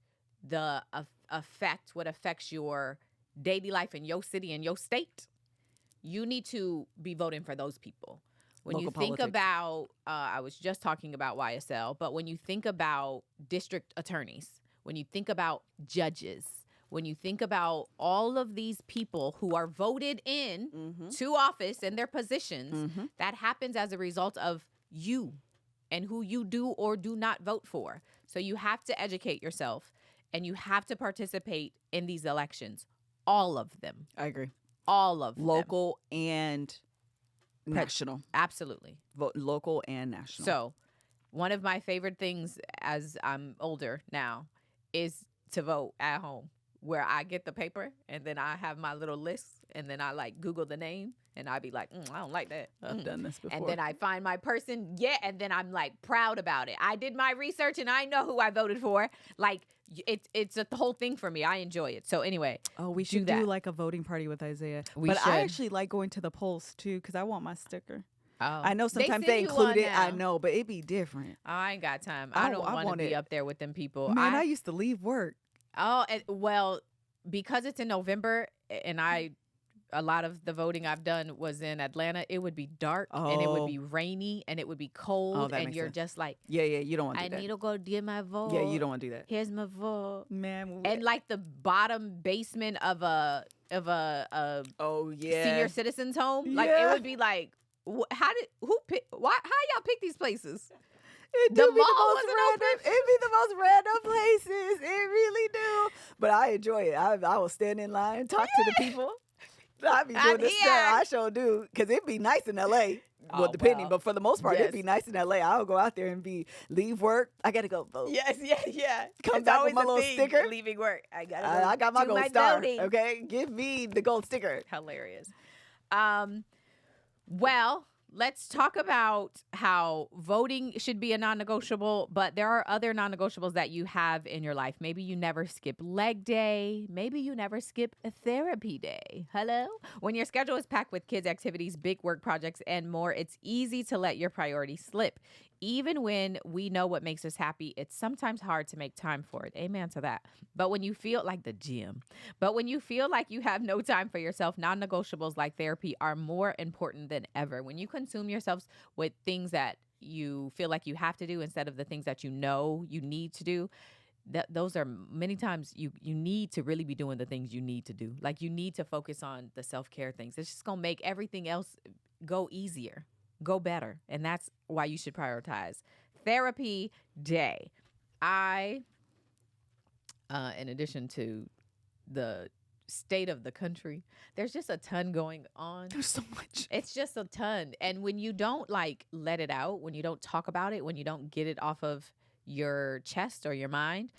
the effect, what affects your daily life in your city and your state, you need to be voting for those people. When you Local think politics. about, I was just talking about YSL, but when you think about district attorneys, when you think about judges, when you think about all of these people who are voted in to office in their positions, that happens as a result of you and who you do or do not vote for. So you have to educate yourself and you have to participate in these elections. All of them. I agree. All of them. Local and national. Absolutely. Local and national. So one of my favorite things as I'm older now is to vote at home, where I get the paper and then I have my little list and then I like Google the name and I be like, I don't like that. I've done this before. And then I find my person, and then I'm like proud about it. I did my research and I know who I voted for. Like it's a whole thing for me. I enjoy it. So anyway, we do should that. do like a voting party with Isaiah. We but I should. actually like going to the polls too because I want my sticker. Oh. I know sometimes send they you include one it. I now. know, but it'd be different. I ain't got time. I don't want to want be it. up there with them people. Man, I used to leave work. Well, because it's in November and a lot of the voting I've done was in Atlanta, it would be dark and it would be rainy and it would be cold that and makes you're sense. just like, Yeah, you don't want to I do that. need to go get my vote. Yeah, you don't want to do that. Here's my vote. Man. And like the bottom basement of a Oh, yeah. senior citizens home, like it Yeah. would be like, how y'all pick these places? It The do be mall the most wasn't random. open. It be the most random places. It really do. But I enjoy it. I will stand in line and talk to the people. I be doing I'm this here. stuff. I sure do. Because it'd be nice in L.A. Well, depending. well. But for the most part, Yes. it'd be nice in L.A. I'll go out there and leave work. I got to go vote. Yes, yeah. Come It's back always with my a little thing, sticker. leaving work. I gotta I got my do gold my star. voting. Okay? Give me the gold sticker. Hilarious. Well, let's talk about how voting should be a non-negotiable, but there are other non-negotiables that you have in your life. Maybe you never skip leg day. Maybe you never skip a therapy day. Hello? When your schedule is packed with kids' activities, big work projects, and more, it's easy to let your priorities slip. Even when we know what makes us happy, it's sometimes hard to make time for it. Amen to that. But when you feel like the gym, but when you feel like you have no time for yourself, non-negotiables like therapy are more important than ever. When you consume yourselves with things that you feel like you have to do instead of the things that you know you need to do, those are many times you need to really be doing the things you need to do. Like, you need to focus on the self-care things. It's just going to make everything else go easier, go better. And that's why you should prioritize therapy day. In addition to the state of the country, there's just a ton going on. There's so much. It's just a ton. And when you don't like let it out, when you don't talk about it, when you don't get it off of your chest or your mind,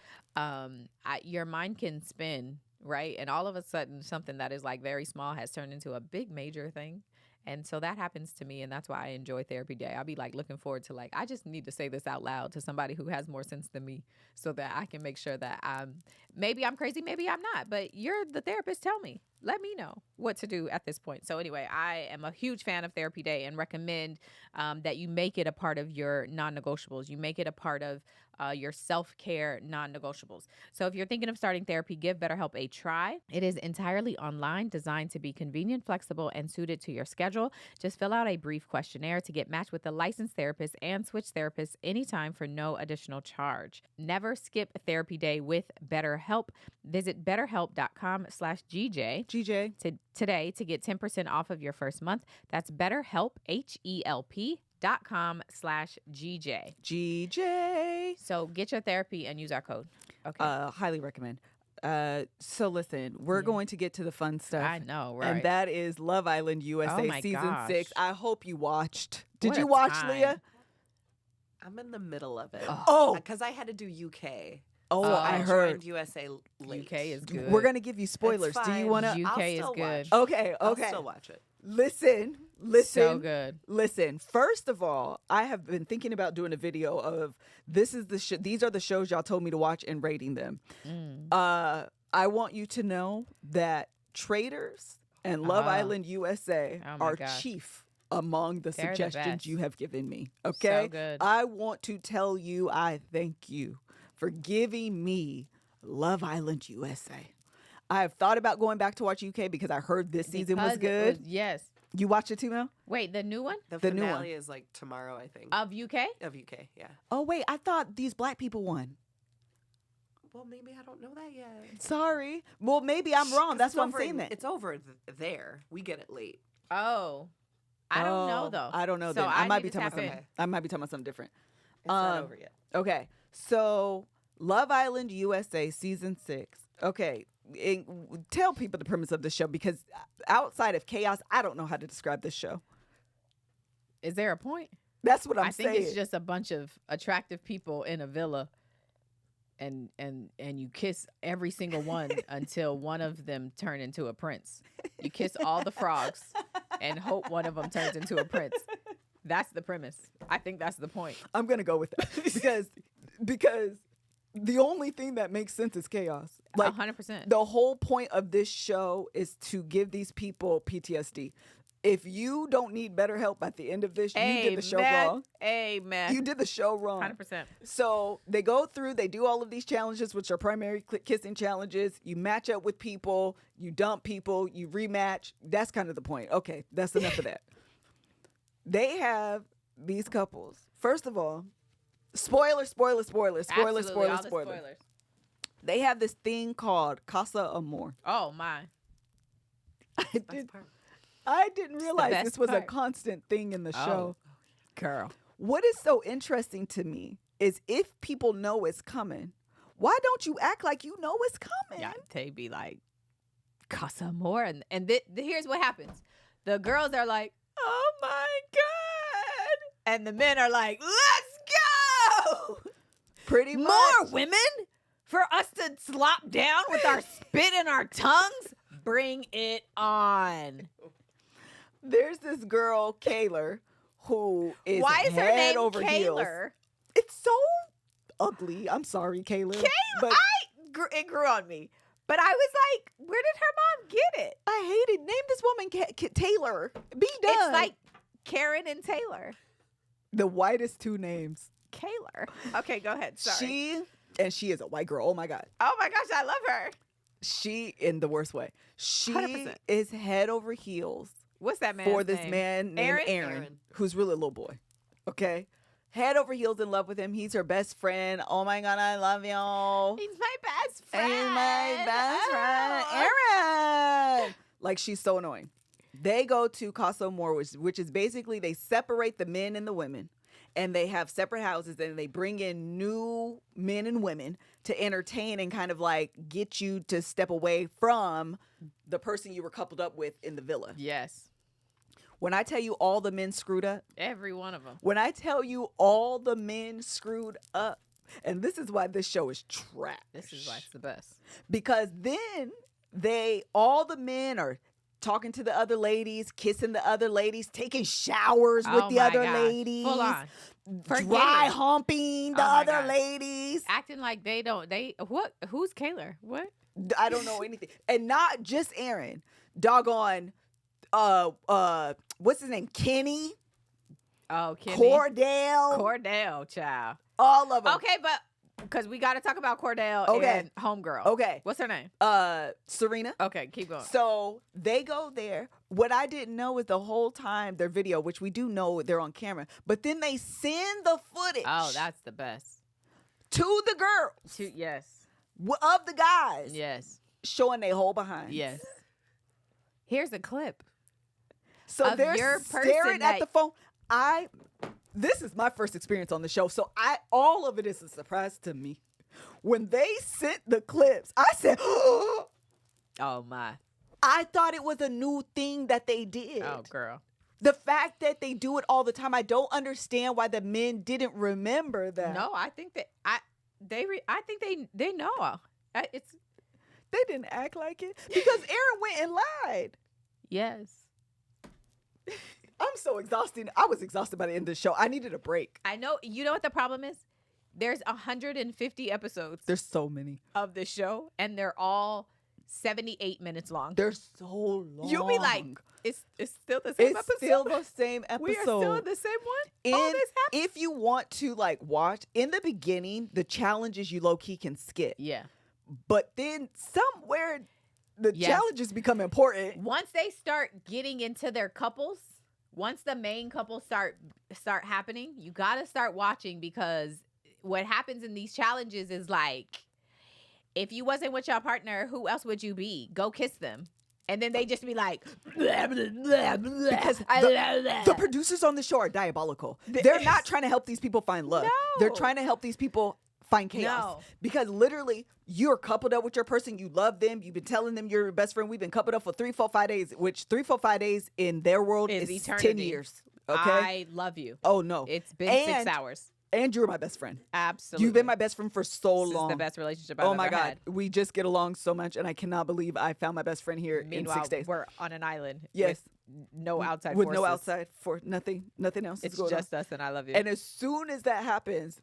your mind can spin, right? And all of a sudden something that is like very small has turned into a big major thing. And so that happens to me, and that's why I enjoy therapy day. I'll be like looking forward to, like, I just need to say this out loud to somebody who has more sense than me so that I can make sure that maybe I'm crazy, maybe I'm not, but you're the therapist. Tell me. Let me know what to do at this point. So anyway, I am a huge fan of therapy day and recommend that you make it a part of your non-negotiables. You make it a part of your self-care non-negotiables. So if you're thinking of starting therapy, give BetterHelp a try. It is entirely online, designed to be convenient, flexible, and suited to your schedule. Just fill out a brief questionnaire to get matched with a licensed therapist and switch therapists anytime for no additional charge. Never skip therapy day with BetterHelp. Visit betterhelp.com/GJ today to get 10% off of your first month. That's BetterHelp, HELP.com/GJ. GJ. So get your therapy and use our code. Okay. Highly recommend. So listen, we're going to get to the fun stuff. I know, right? And that is Love Island USA Oh my season gosh. 6. I hope you watched. Did What you a watch, time. Leah? I'm in the middle of it. Oh. Because I had to do UK. Oh, So I I heard. joined USA late. UK is good. We're gonna give you spoilers. It's Do you fine. want to? UK I'll is still good. watch. Okay. I'll Okay. still watch it. Listen. So good. Listen. First of all, I have been thinking about doing a video of this is the these are the shows y'all told me to watch and rating them. I want you to know that Traitors and Love Island USA Oh my are gosh. chief among the They're the suggestions best. you have given me. Okay. So good. I want to tell you I thank you for giving me Love Island USA. I have thought about going back to watch UK because I heard this season was Because good. yes. You watch it too, Mel? Wait, the new one The The new finale one. is like tomorrow, I think. of UK? Of UK, yeah. Oh, wait. I thought these black people won. Well, maybe I don't know that yet. Sorry. Well, maybe I'm wrong. 'Cause That's it's why I'm over saying that. It's over there. We get it late. Oh, I don't know though. I don't know. So Then I might need be to talking about tap something. in. I might be talking about something different. It's not over yet. Okay. So, Love Island USA season 6. Okay. Tell people the premise of the show because outside of chaos, I don't know how to describe this show. Is there a point? That's what I'm I think saying. it's just a bunch of attractive people in a villa, and you kiss every single one until one of them turn into a prince. You kiss all the frogs and hope one of them turns into a prince. That's the premise. I think that's the point. I'm gonna go with that because the only thing that makes sense is chaos. Like 100%. the whole point of this show is to give these people PTSD. If you don't need better help at the end of this, you did the show wrong. Amen. You did the show wrong. 100%. So they go through, they do all of these challenges, which are primary kissing challenges. You match up with people, you dump people, you rematch. That's kind of the point. Okay, that's enough of that. They have these couples. First of all, spoiler. Absolutely, all the spoilers. They have this thing called Casa Amor. Oh my. I didn't realize best this was a part. constant thing in the show. Girl. What is so interesting to me is if people know it's coming, why don't you act like you know it's coming? Yeah, they be like, Casa more. And here's what happens. The girls are like, oh my God. And the men are like, let's go. Pretty much. More women for us to slop down with our spit and our tongues? Bring it on. There's this girl, Kaylor, who is Why is her head name over heels. Kaylor? It's so ugly. I'm sorry, Kaylor. But It grew on me. But I was like, where did her mom get it? I hate it. Name this woman Taylor. Be done. It's like Karen and Taylor. the whitest two names. Kaylor. Okay, go ahead. Sorry. She is a white girl. Oh my God. Oh my gosh, I love her. She in the worst way. She 100%. is head over heels What's that man for this man named Aaron? Aaron, who's really a little boy. Okay. head over heels in love with him. He's her best friend. Oh my God, I love you. He's my best friend. He's my best friend. Aaron. Like, she's so annoying. They go to Casa Amor, which is basically they separate the men and the women. And they have separate houses, and they bring in new men and women to entertain and kind of like get you to step away from the person you were coupled up with in the villa. Yes. When I tell you all the men screwed up. Every one of them. When I tell you all the men screwed up. And this is why this show is trash. This is why it's the best. Because then all the men are talking to the other ladies, kissing the other ladies, taking showers with the other ladies. Full on. Dry humping the other ladies. Acting like what? Who's Kayla? What? I don't know anything. And not just Aaron. Doggone, what's his name? Kenny? Oh, Kenny. Cordell, child. All of them. Okay, but because we got to talk about Cordell and Homegirl. Okay. What's her name? Serena. Okay, keep going. So they go there. What I didn't know is the whole time their video, which we do know they're on camera, but then they send the footage. Oh, that's the best. To the girls. Yes. Of the guys. Yes. Showing their whole behind. Yes. Here's a clip. So of they're your staring at the phone. This is my first experience on the show, so all of it is a surprise to me. When they sent the clips, I said, oh my. I thought it was a new thing that they did. Oh, girl. The fact that they do it all the time, I don't understand why the men didn't remember that. No, I think that I think they know. They didn't act like it because Aaron went and lied. Yes. I'm so exhausted. I was exhausted by the end of the show. I needed a break. I know. You know what the problem is? There's 150 episodes. There's so many of the show, and they're all 78 minutes long. They're so long. You'll be like, it's still the same episode. It's still the same episode. We are still in the same one. All this happened. If you want to like watch in the beginning, the challenges you low key can skip. Yeah. But then somewhere the challenges become important. Once they start getting into their couples, once the main couples start happening, you got to start watching, because what happens in these challenges is like, if you wasn't with your partner, who else would you be? Go kiss them. And then they just be like, blah, blah, blah, blah, because the producers on the show are diabolical. They're not trying to help these people find love. No. They're trying to help these people find chaos. No. Because literally, you're coupled up with your person. You love them. You've been telling them you're your best friend. We've been coupled up for 3, 4, 5 days, which 3, 4, 5 days in their world is eternity. 10 years. Okay? I love you. Oh, no. It's been 6 hours. And you're my best friend. Absolutely. You've been my best friend for so long. This is the best relationship I've ever had. Oh my God. We just get along so much, and I cannot believe I found my best friend here Meanwhile, in 6 days. We're on an island. Yes. With no outside with forces. no outside for nothing else. It's going just on. us, and I love you. And as soon as that happens,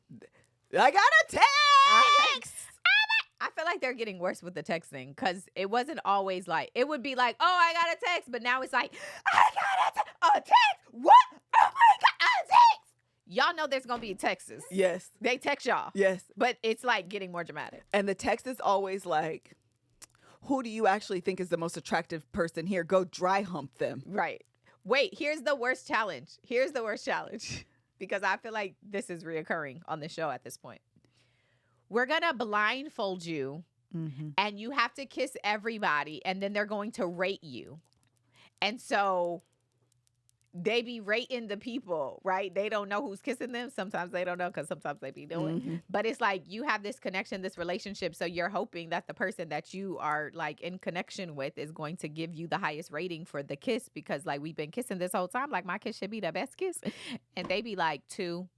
I got a text. I feel like they're getting worse with the texting, because it wasn't always like, it would be like, oh, I got a text, but now it's like, I got a text. What? Oh my God, a text. Y'all know there's going to be texts. Yes. They text y'all. Yes. But it's like getting more dramatic. And the text is always like, who do you actually think is the most attractive person here? Go dry hump them. Right. Wait, here's the worst challenge. Because I feel like this is reoccurring on the show at this point. We're going to blindfold you, and you have to kiss everybody, and then they're going to rate you. And so they be rating the people, right? They don't know who's kissing them. Sometimes they don't know, because sometimes they be doing. But it's like you have this connection, this relationship. So you're hoping that the person that you are like in connection with is going to give you the highest rating for the kiss, because like we've been kissing this whole time. Like my kiss should be the best kiss. And they be like 2.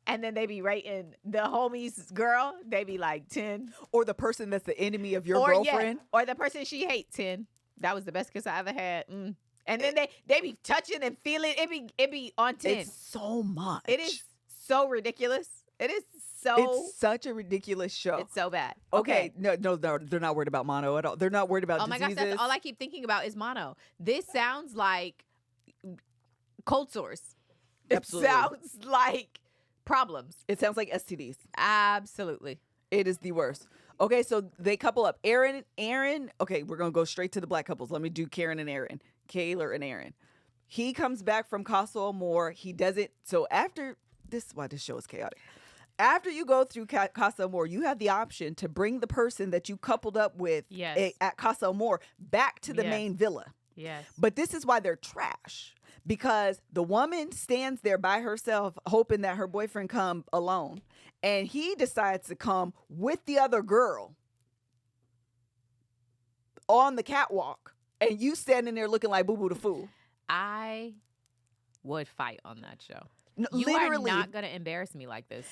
And then they be rating the homies girl. They be like 10. Or the person that's the enemy of your girlfriend. Yeah, or the person she hates, 10. That was the best kiss I ever had. And then they be touching and feeling. It be on 10. It's so much. It is so ridiculous. It's such a ridiculous show. It's so bad. Okay. No, they're not worried about mono at all. They're not worried about diseases. Oh my gosh, that's all I keep thinking about is mono. This sounds like cold sores. Absolutely. It sounds like problems. It sounds like STDs. Absolutely. It is the worst. Okay, so they couple up. Aaron. Okay, we're going to go straight to the black couples. Let me do Karen and Aaron. Kayla and Aaron. He comes back from Casa Amor. He doesn't. So after this is why this show is chaotic. After you go through Casa Amor, you have the option to bring the person that you coupled up with at Casa Amor back to the main villa. Yes. But this is why they're trash. Because the woman stands there by herself hoping that her boyfriend come alone. And he decides to come with the other girl on the catwalk. And you standing there looking like Boo Boo the Fool. I would fight on that show. No, you literally. are not going to embarrass me like this.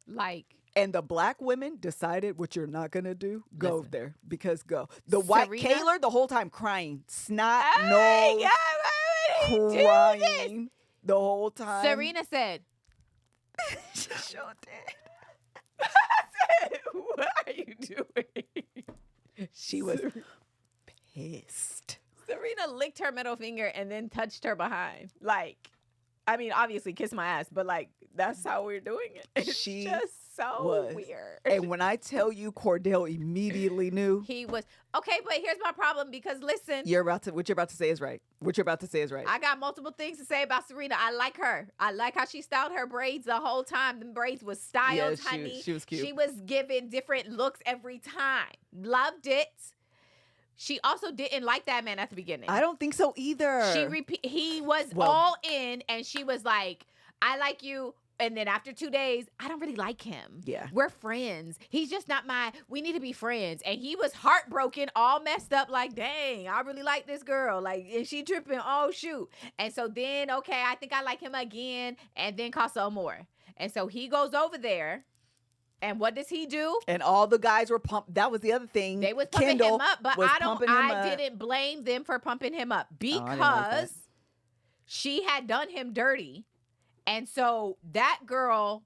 Like. And the black women decided what you're not going to do. Go Listen. there. Because go. The white Serena? Kaylor the whole time crying. Snot, Hey, nose, yeah, why would he do crying the whole time. Serena said, She sure did. I said, what are you doing? She was pissed. Serena licked her middle finger and then touched her behind. Like, I mean, obviously kiss my ass, but like, that's how we're doing it. It's She just so was. weird. And when I tell you Cordell immediately knew, He was, okay, but here's my problem because listen, what you're about to say is right. What you're about to say is right. I got multiple things to say about Serena. I like her. I like how she styled her braids the whole time. The braids was styled, Yeah, honey. she was cute. She was giving different looks every time. Loved it. She also didn't like that man at the beginning. I don't think so either. He was Well- all in, and she was like, I like you. And then after 2 days, I don't really like him. Yeah. We're friends. He's just not we need to be friends. And he was heartbroken, all messed up, like, dang, I really like this girl. Like, and she tripping, oh, shoot. And so then, okay, I think I like him again. And then Casa Amor. And so he goes over there. And what does he do? And all the guys were pumped. That was the other thing. They was pumping Kendall him up, but was I pumping him up. didn't blame them for pumping him up I didn't like because that. she had done him dirty. And so that girl,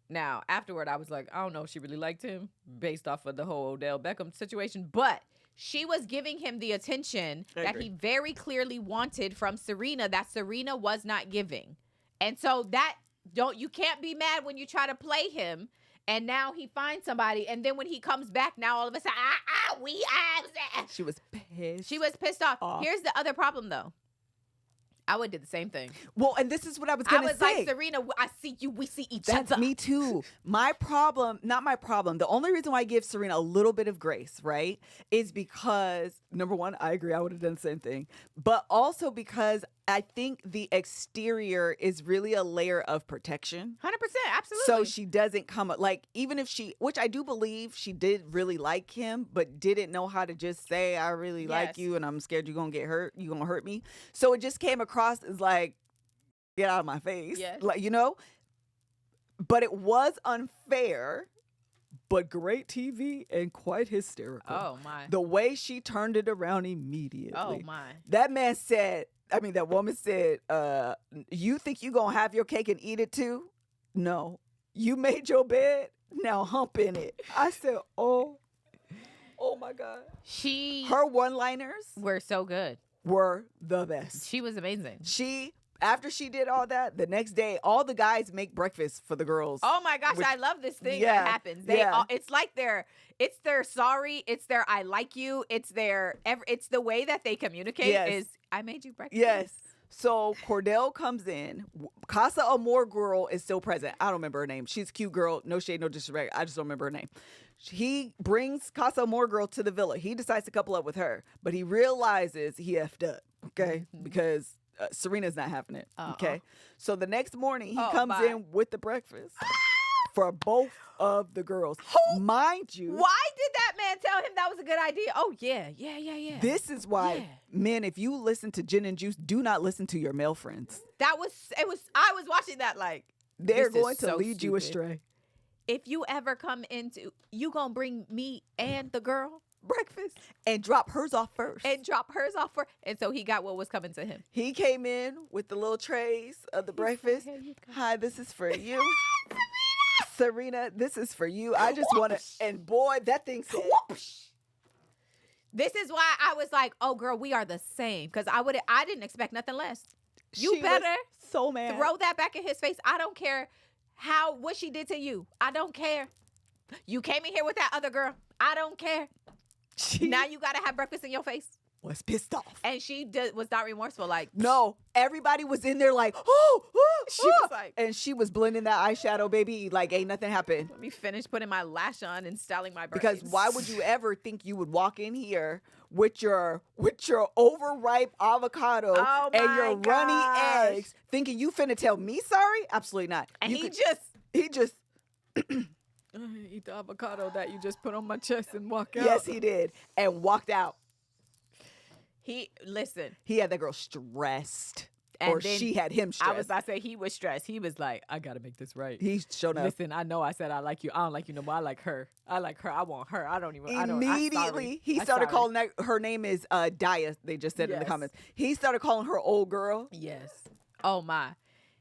now afterward, I was like, I don't know if she really liked him based off of the whole Odell Beckham situation, but she was giving him the attention I that agree. he very clearly wanted from Serena that Serena was not giving. And so you can't be mad when you try to play him. And now he finds somebody, and then when he comes back, now all of a sudden, She was pissed. she was pissed off. Off. Here's the other problem, though. I would do the same thing. Well, and this is what I was I going to was say. like, Serena, I see you. We see each That's other. me too. My problem, not my problem. The only reason why I give Serena a little bit of grace, right, is because, number one, I agree. I would have done the same thing. But also because I think the exterior is really a layer of protection. 100%, absolutely. So she doesn't come up, like, even if which I do believe she did really like him, but didn't know how to just say, I really like Yes. you and I'm scared you're going to get hurt. You're going to hurt me. So it just came across as like, get out of my face. Yes. Like, you know? But it was unfair, but great TV and quite hysterical. Oh, my. The way she turned it around immediately. Oh, my. That woman said, you think you gonna have your cake and eat it too? No. You made your bed, now hump in it. I said, oh my God. Her one-liners We're so good. were the best. She was amazing. After she did all that, the next day, all the guys make breakfast for the girls. Oh my gosh, Which- I love this thing Yeah, that happens. yeah. It's like it's their sorry, it's their I like you, it's the way that they communicate Yes. is I made you breakfast. Yes. So Cordell comes in. Casa Amor girl is still present. I don't remember her name. She's a cute girl. No shade, no disrespect. I just don't remember her name. He brings Casa Amor girl to the villa. He decides to couple up with her, but he realizes he effed up, okay? Because Serena's not having it, okay? So the next morning, he comes bye. in with the breakfast for both of the girls. Mind you, Why did that man tell him that was a good idea? Oh yeah. this is why, Yeah. men, if you listen to Gin and Juice, do not listen to your male friends. I was watching that like They're this is going to so lead you stupid. astray. If you ever come into, you gonna bring me and the girl Breakfast and drop hers off first. and drop hers off for, and so he got what was coming to him. He came in with the little trays of the breakfast. "Here you go." Hi, this is for you. Serena, this is for you. I just want to, and boy, that thing said, This is why I was like, "Oh, girl, we are the same." Because I didn't expect nothing less. You she was better so mad. throw that back in his face. I don't care what she did to you. I don't care. You came in here with that other girl. I don't care. She, Now you gotta have breakfast in your face. was pissed off. And she was not remorseful. Like, No, everybody was in there like, oh, She was like- and she was blending that eyeshadow, baby, like ain't nothing happened. let me finish putting my lash on and styling my braids. Because why would you ever think you would walk in here with your overripe avocado Oh and my your runny gosh. eggs, thinking you finna tell me sorry? Absolutely not. And You he could- just eat the avocado that you just put on my chest and walk out. yes, he did, and walked out. Listen. He had that girl stressed, And or then she had him stressed. I was about to say he was stressed. He was like, I gotta make this right. He showed up. Listen, I know I said I like you. I don't like you no more. I like her. I like her. I want her. I don't even. Immediately, he started calling her name is Daya. They just said in the Yes. comments. He started calling her old girl. Yes. Oh my.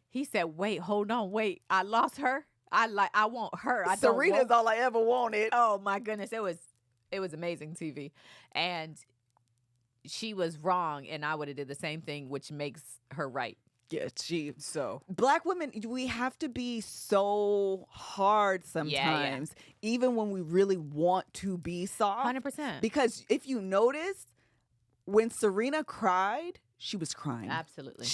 He said, "Wait, hold on, wait. I lost her. I want her. I don't Serena's want-" all I ever wanted. Oh my goodness, it was amazing TV, and she was wrong, and I would have did the same thing, which makes her right. Yeah, So Black women, we have to be so hard sometimes, Yeah. even when we really want to be soft. 100%. Because if you notice, when Serena cried, she was crying. Absolutely.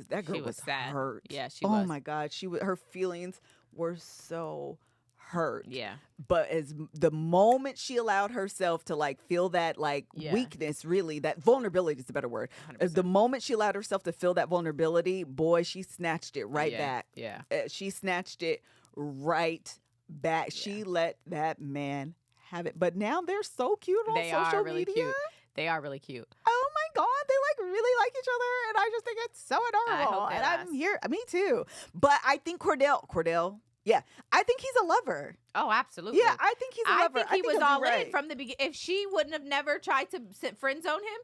That girl She was sad. hurt. Yeah, she oh was. my God, her feelings were so hurt. Yeah. But as the moment she allowed herself to like feel that like Yeah. weakness, really, that vulnerability is a better word. 100%. The moment she allowed herself to feel that vulnerability, boy, she snatched it right Yeah, back. yeah. She snatched it right back. Yeah. She let that man have it. But now they're so cute on They social are really media. cute. They are really cute. Oh my God, they like really like each other, and I just think it's so adorable. hope they And last. I'm here, me too. But I think Cordell, yeah, I think he's a lover. Oh, absolutely. Yeah, I think he's a I lover. think he was he'll be all right. in from the beginning. If she wouldn't have never tried to friend zone him,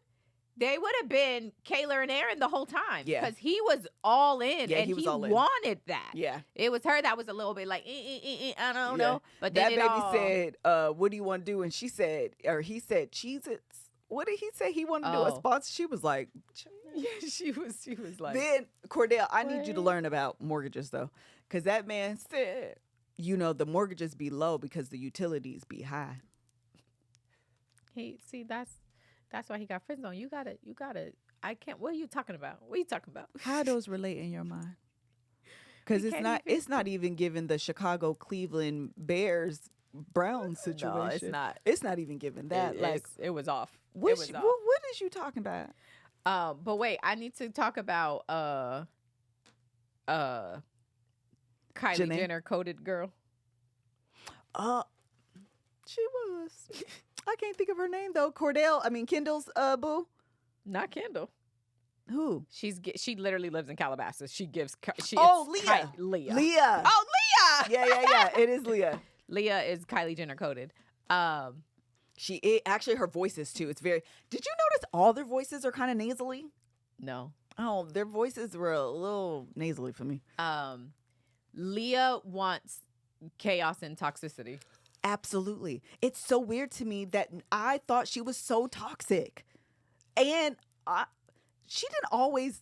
they would have been Kayla and Aaron the whole time. Yeah. Because he was all in, Yeah, and he was he all in. wanted that. Yeah. It was her that was a little bit like, I don't Yeah. know. But That then baby said, what do you want to do? And she said, or he said, Cheez-Its. What did he say? He wanted to do a Oh. sponsor. She was like, yeah, she was like, then Cordell, I need you to What? learn about mortgages though. Because that man said, the mortgages be low because the utilities be high. that's why he got friend zone. You gotta. I can't. What are you talking about? What are you talking about? How those relate in your mind? Because We it's can't not even- it's not even given the Chicago Cleveland Bears Browns situation. No, it's not. It's not even given that. It was off. what, It was off. what is you talking about? But wait, I need to talk about Kylie Janae? Jenner coded girl. She was. I can't think of her name though. Kendall's boo. Not Kendall. Who? She literally lives in Calabasas. Leah. Leah. Leah. Oh, Leah. Yeah. It is Leah. Leah is Kylie Jenner coded. Actually her voices too. It's very. Did you notice all their voices are kind of nasally? No. Oh, their voices were a little nasally for me. Leah wants chaos and toxicity. Absolutely. It's so weird to me that I thought she was so toxic. And she didn't always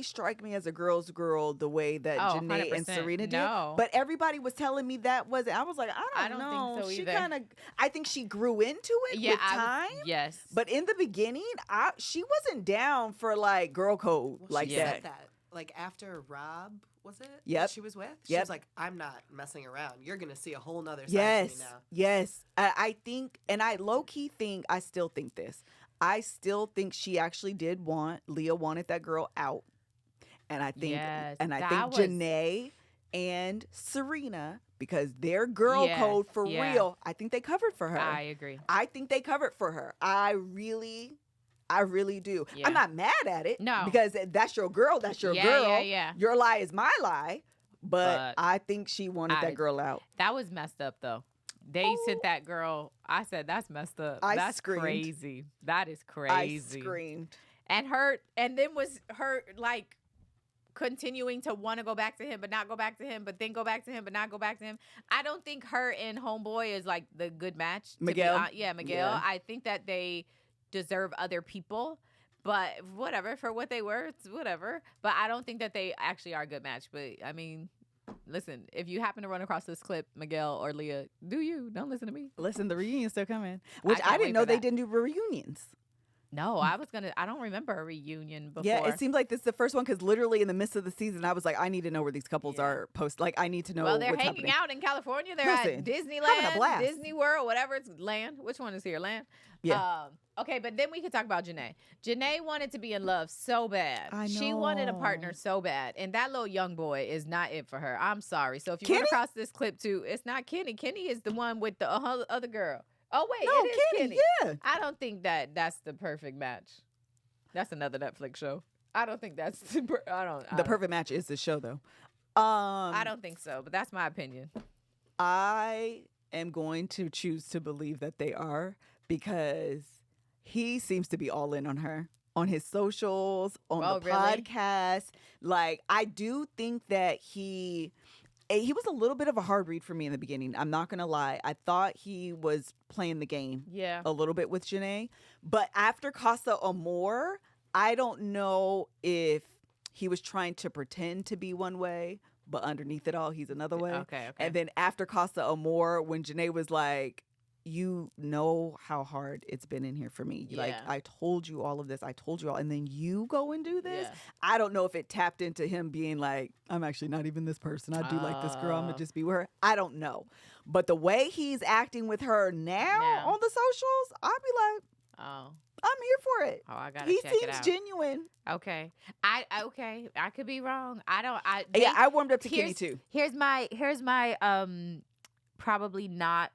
strike me as a girl's girl the way that Oh, Janae and 100%. Serena did. No. But everybody was telling me that wasn't. I was like, I don't think know. so She either. kind of. I think she grew into it with time. Yes. But in the beginning, she wasn't down for like girl code Well, like she that. said that. Like after Rob, was it? Yep. That she was with? She Yep. was like, I'm not messing around. You're going to see a whole nother side Yes, of me now. yes. I think, and I low key think, I still think this. I still think she actually did Leah wanted that girl out. And I think, Yes, and I that think was- Janae and Serena, because their girl Yes, code for yeah. real, I think they covered for her. I agree. I think they covered for her. I really do. Yeah. I'm not mad at it. No. Because that's your girl. That's your Yeah, girl. yeah. Your lie is my lie. But But I think she wanted that girl out. That was messed up though. They sent that girl. I said that's messed up. I That's screamed. crazy. That is I crazy. screamed. And then was her like continuing to want to go back to him, but not go back to him, but then go back to him, but not go back to him. I don't think her and Homeboy is like the good match. to be Miguel? yeah, Miguel. Yeah. I think that they deserve other people. But whatever, for what they were, it's whatever. But I don't think that they actually are a good match. But I mean, listen, if you happen to run across this clip, Miguel or Leah, do you? Don't listen to me. Listen, the reunion's still coming. Which can't I wait didn't know for they that. didn't do reunions. No, I don't remember a reunion before. Yeah, it seemed like this is the first one because literally in the midst of the season, I was like, I need to know where these couples are post. Like, I need to know Well, they're what's hanging happening. out in California. They're Listen, at Disneyland, having a blast. Disney World, whatever it's land. Which one is here? Land? Yeah. Okay, but then we could talk about Janae. Janae wanted to be in love so bad. I She wanted a know. partner so bad. And that little young boy is not it for her. I'm sorry. So if you Kenny? run across this clip too, it's not Kenny. Kenny is the one with the other girl. Oh, wait, No, it is Kenny. yeah. I don't think that's the perfect match. That's another Netflix show. I don't think that's the Perfect Match is the show, though. I don't think so, but that's my opinion. I am going to choose to believe that they are because he seems to be all in on her, on his socials, on the really? podcast. Like, I do think that he was a little bit of a hard read for me in the beginning. I'm not going to lie. I thought he was playing the game a little bit with Janae. But after Casa Amor, I don't know if he was trying to pretend to be one way, but underneath it all, he's another way. Okay. And then after Casa Amor, when Janae was like, you know how hard it's been in here for me. Like, I told you all of this. I told you all. And then you go and do this. Yeah. I don't know if it tapped into him being like, I'm actually not even this person. I do like this girl. I'm going to just be with her. I don't know. But the way he's acting with her now on the socials, I'd be like, oh, I'm here for it. Oh, I gotta he check it seems out. genuine. Okay. I could be wrong. I warmed up to Kenny too. Here's my probably not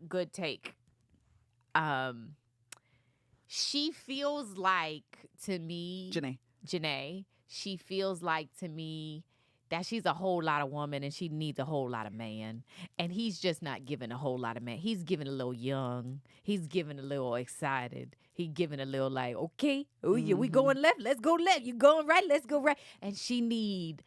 good take. She feels like to me, Janae, she feels like to me that she's a whole lot of woman and she needs a whole lot of man. And he's just not giving a whole lot of man. He's giving a little young. He's giving a little excited. He giving a little like, okay, oh yeah, we going left. Let's go left. You going right. Let's go right. And she needed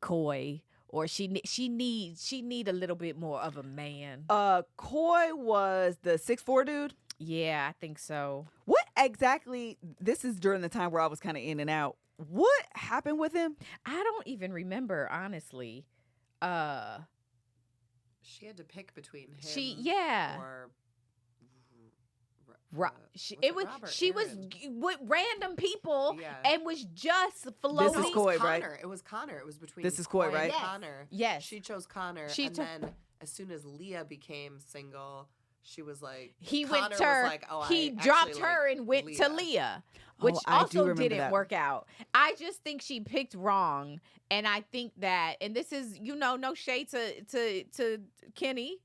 coy. Or she need a little bit more of a man. Coy was the 6'4" dude. Yeah, I think so. What exactly? This is during the time where I was kind of in and out. What happened with him? I don't even remember, honestly. She had to pick between him. Or she was with random people and was just floating. This is Coy, right? It was Connor. It was between This is Coy, right? and Connor. Yes. She chose Connor. Then as soon as Leah became single, she was like, Connor was like, oh, he I dropped actually her like and went Leah. to Leah, which I do also remember didn't that. work out. I just think she picked wrong, and I think that, and this is, no shade to Kenny.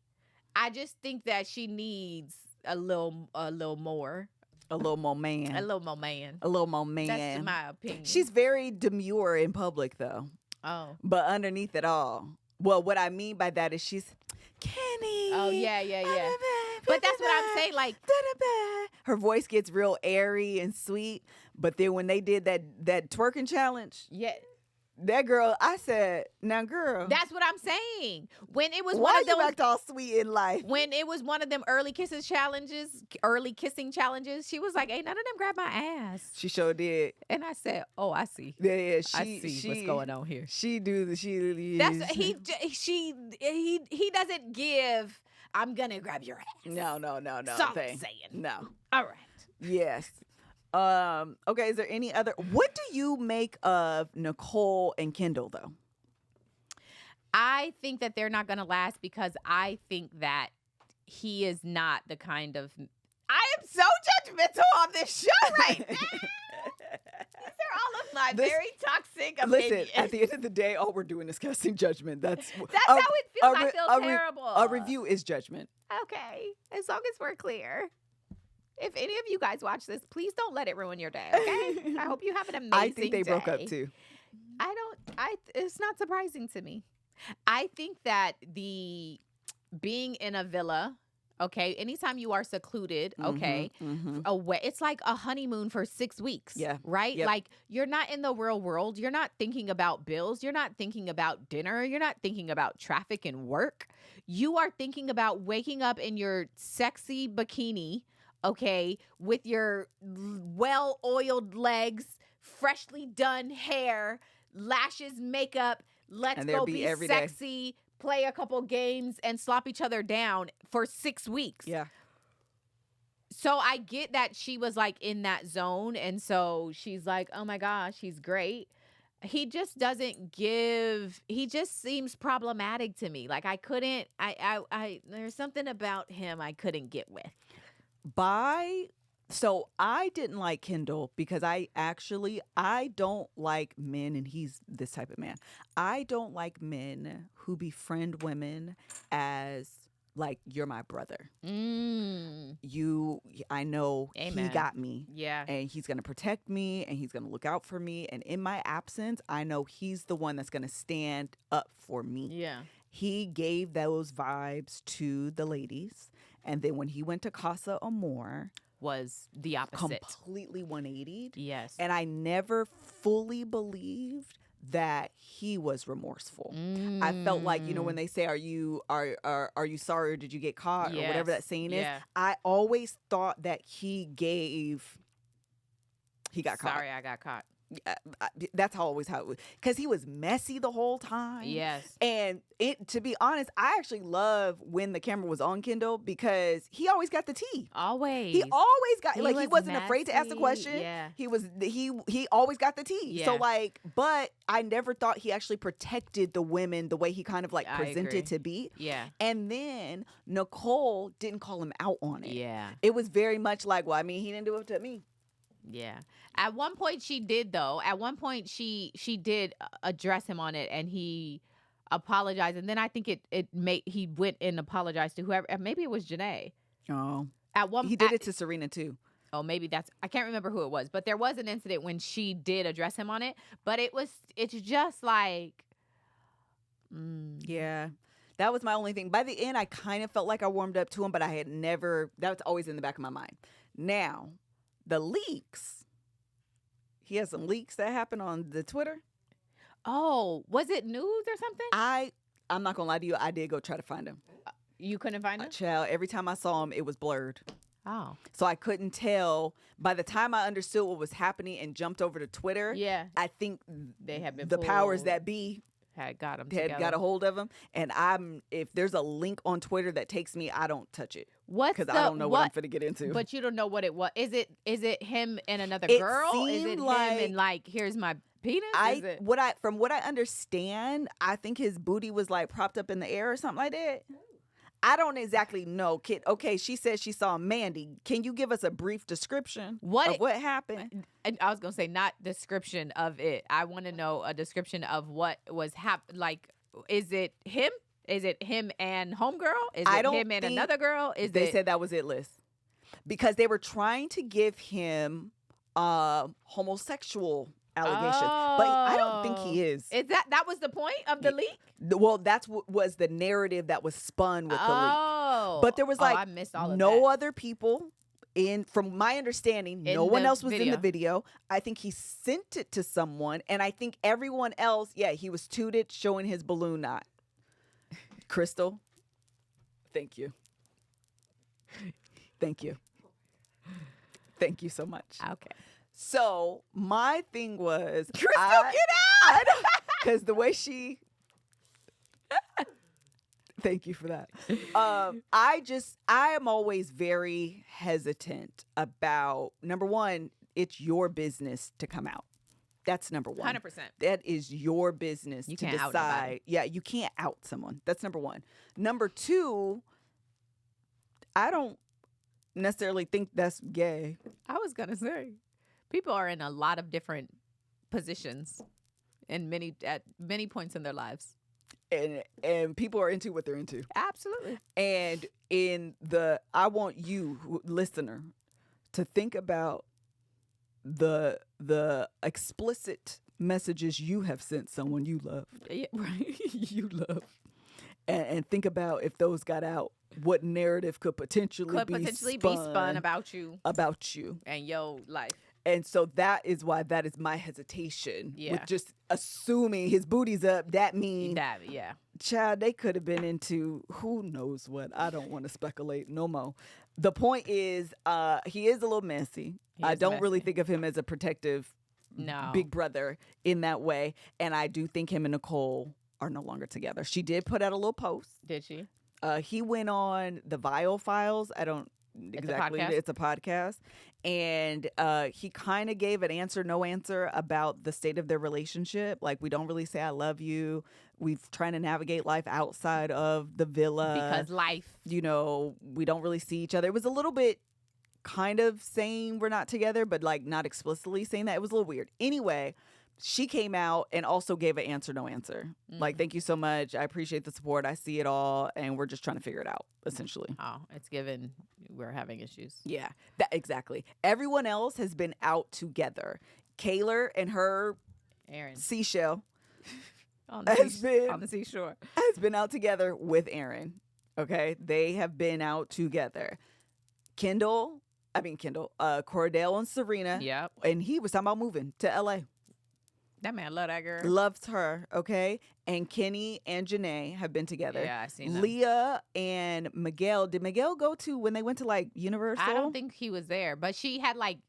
I just think that she needs a little more. A little more man. A little more man. A little more man. That's my opinion. She's very demure in public, though. Oh. But underneath it all, well, what I mean by that is she's Kenny. Oh, yeah. But that's what I'm saying. Like, her voice gets real airy and sweet. But then when they did that twerking challenge, that girl, I said, now, girl. That's what I'm saying. When it was why one of those, you act all sweet in life? When it was one of them early kissing challenges, she was like, "Ain't none of them grab my ass." She sure did. And I said, "Oh, I see. Yeah, I see what's going on here." She That's he doesn't give. I'm gonna grab your ass. No. Stop saying. No. All right. Yes. Okay, is there any other? What do you make of Nicole and Kendall, though? I think that they're not going to last because I think that he is not the kind of... I am so judgmental on this show right now. These are all of my very toxic opinions. Listen, at the end of the day, all we're doing is casting judgment. That's how it feels. I feel terrible. A review is judgment. Okay, as long as we're clear. If any of you guys watch this, please don't let it ruin your day, okay? I hope you have an amazing day. I think they broke up too. It's not surprising to me. I think that the being in a villa, okay, anytime you are secluded, okay, away, it's like a honeymoon for 6 weeks. Yeah. Right? Yep. Like, you're not in the real world. You're not thinking about bills. You're not thinking about dinner. You're not thinking about traffic and work. You are thinking about waking up in your sexy bikini, okay, with your well-oiled legs, freshly done hair, lashes, makeup. Let's go be sexy, play a couple games, and slop each other down for 6 weeks. Yeah. So I get that she was like in that zone, and so she's like, oh my gosh, he's great. He just doesn't give. He just seems problematic to me. Like I couldn't. There's something about him I couldn't get with. So I didn't like Kendall because I don't like men, and he's this type of man. I don't like men who befriend women as like, you're my brother. I know Amen. He got me. Yeah. And he's going to protect me, and he's going to look out for me. And in my absence, I know he's the one that's going to stand up for me. Yeah. He gave those vibes to the ladies. And then when he went to Casa Amor, was the opposite. Completely 180'd. Yes. And I never fully believed that he was remorseful. I felt like, when they say, are you sorry, or did you get caught, or whatever that saying is, I always thought that he got caught. Sorry, I got caught. That's always how it was, because he was messy the whole time. Yes. And to be honest, I actually love when the camera was on Kendall, because he always got the tea. Always. He always got, he wasn't afraid to ask the question. Yeah. He always got the tea. Yeah. So but I never thought he actually protected the women the way he kind of presented to be. Yeah. And then Nicole didn't call him out on it. Yeah. It was very much like, well, I mean, he didn't do it to me. Yeah. At one point she did, though. At one point she did address him on it, and he apologized. And then I think he went and apologized to whoever. Maybe it was Janae. Oh. He did it to Serena too. Oh, maybe I can't remember who it was, but there was an incident when she did address him on it. But it's just like, yeah. That was my only thing. By the end, I kind of felt like I warmed up to him, but I had never. That was always in the back of my mind. Now, the leaks. He has some leaks that happened on the Twitter. Oh, was it news or something? I'm not gonna lie to you. I did go try to find him. You couldn't find him? Child, every time I saw him, it was blurred. Oh. So I couldn't tell. By the time I understood what was happening and jumped over to Twitter, I think they had been the powers that be had got him had got a hold of him. And if there's a link on Twitter that takes me, I don't touch it. Because I don't know what I'm finna get into. But you don't know what it was. Is it him and another It girl? Is it like, him and here's my penis? From what I understand, I think his booty was propped up in the air or something like that. I don't exactly know, kid. Okay, she said she saw Mandy. Can you give us a brief description of what happened? I was gonna say not description of it. I want to know a description of what was happening. Is it him? Is it him and homegirl? Is it him and another girl? They said that was it, Liz, because they were trying to give him homosexual allegations, but I don't think he is. Is that was the point of the leak? Well, that's what was the narrative that was spun with the leak. But there was I missed all of no that. other people from my understanding, no one else was in the video. I think he sent it to someone, and I think everyone else, he was tooted showing his balloon knot. Crystal, thank you. Thank you. Thank you so much. Okay. So my thing was, Crystal, get out! Because the way she, thank you for that. I am always very hesitant about, number one, it's your business to come out. That's number one. 100%. That is your business to can't out decide. nobody. Yeah, you can't out someone. That's number one. Number two, I don't necessarily think that's gay. I was gonna say, people are in a lot of different positions at many points in their lives. And people are into what they're into. Absolutely. And I want you, listener, to think about the explicit messages you have sent someone you love. Yeah, right. You love. And think about if those got out, what narrative could potentially be spun about you and your life. And so that is why that is my hesitation with just assuming his booty's up. That means, child, they could have been into who knows what. I don't want to speculate no more. The point is, he is a little messy. I don't really think of him as a protective big brother in that way. And I do think him and Nicole are no longer together. She did put out a little post. Did she? He went on the Vile Files. exactly. It's a podcast. And he kind of gave an answer, no answer about the state of their relationship. Like, we don't really say I love you. We've trying to navigate life outside of the villa. Because life. You know, we don't really see each other. It was a little bit kind of saying we're not together, but like not explicitly saying that. It was a little weird. Anyway, she came out and also gave an answer, no answer. Like, thank you so much. I appreciate the support. I see it all. And we're just trying to figure it out, essentially. Oh, it's given we're having issues. Yeah, exactly. Everyone else has been out together. Kayla and her Aaron seashell on the seashore has been out together with Aaron. Okay, they have been out together. Cordell and Serena. Yep. And he was talking about moving to LA. That man love that girl. Loves her, okay? And Kenny and Janae have been together. Yeah, I seen them. Leah and Miguel. Did Miguel go to when they went to like Universal? I don't think he was there, but she had like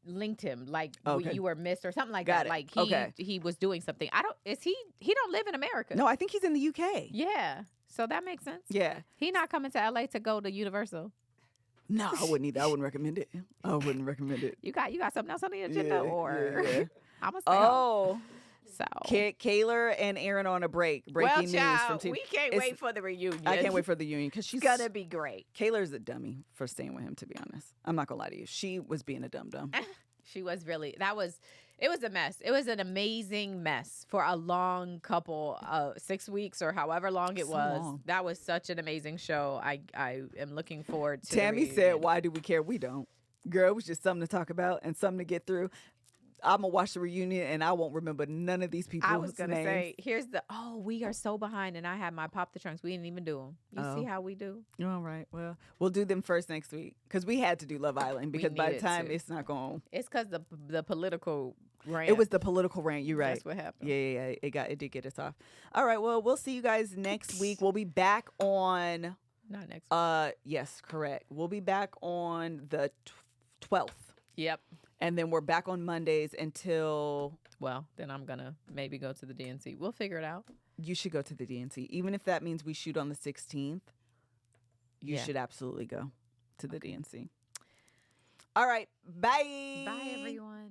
linked him, like you were missed or something like that. Like he was doing something. He don't live in America. No, I think he's in the UK. Yeah. So that makes sense. Yeah. He not coming to LA to go to Universal. No, I wouldn't either. I wouldn't recommend it. You got something else on the agenda, yeah. I'm gonna stay home. So Kayla and Aaron on a break. Breaking news from TV. We can't wait for the reunion. I can't wait for the reunion because she's gonna be great. Kayla's a dummy for staying with him. To be honest, I'm not gonna lie to you. She was being a dum. She was really. It was a mess. It was an amazing mess for a long couple, 6 weeks or however long it was. Long. That was such an amazing show. I am looking forward to. Tammy said, "Why do we care? We don't." Girl, it was just something to talk about and something to get through. I'm gonna watch the reunion and I won't remember none of these people. I was gonna say, we are so behind, and I had my Pop the Trunks. We didn't even do them. You see how we do? All right. Well, we'll do them first next week because we had to do Love Island because by the time it's not going. It's because the political rant. It was the political rant. You're right. That's what happened. Yeah. It did get us off. All right. Well, we'll see you guys next week. We'll be back on. Not next week. Yes, correct. We'll be back on the 12th. Yep. And then we're back on Mondays until... Well, then I'm going to maybe go to the DNC. We'll figure it out. You should go to the DNC. Even if that means we shoot on the 16th, you should absolutely go to the DNC. All right. Bye. Bye, everyone.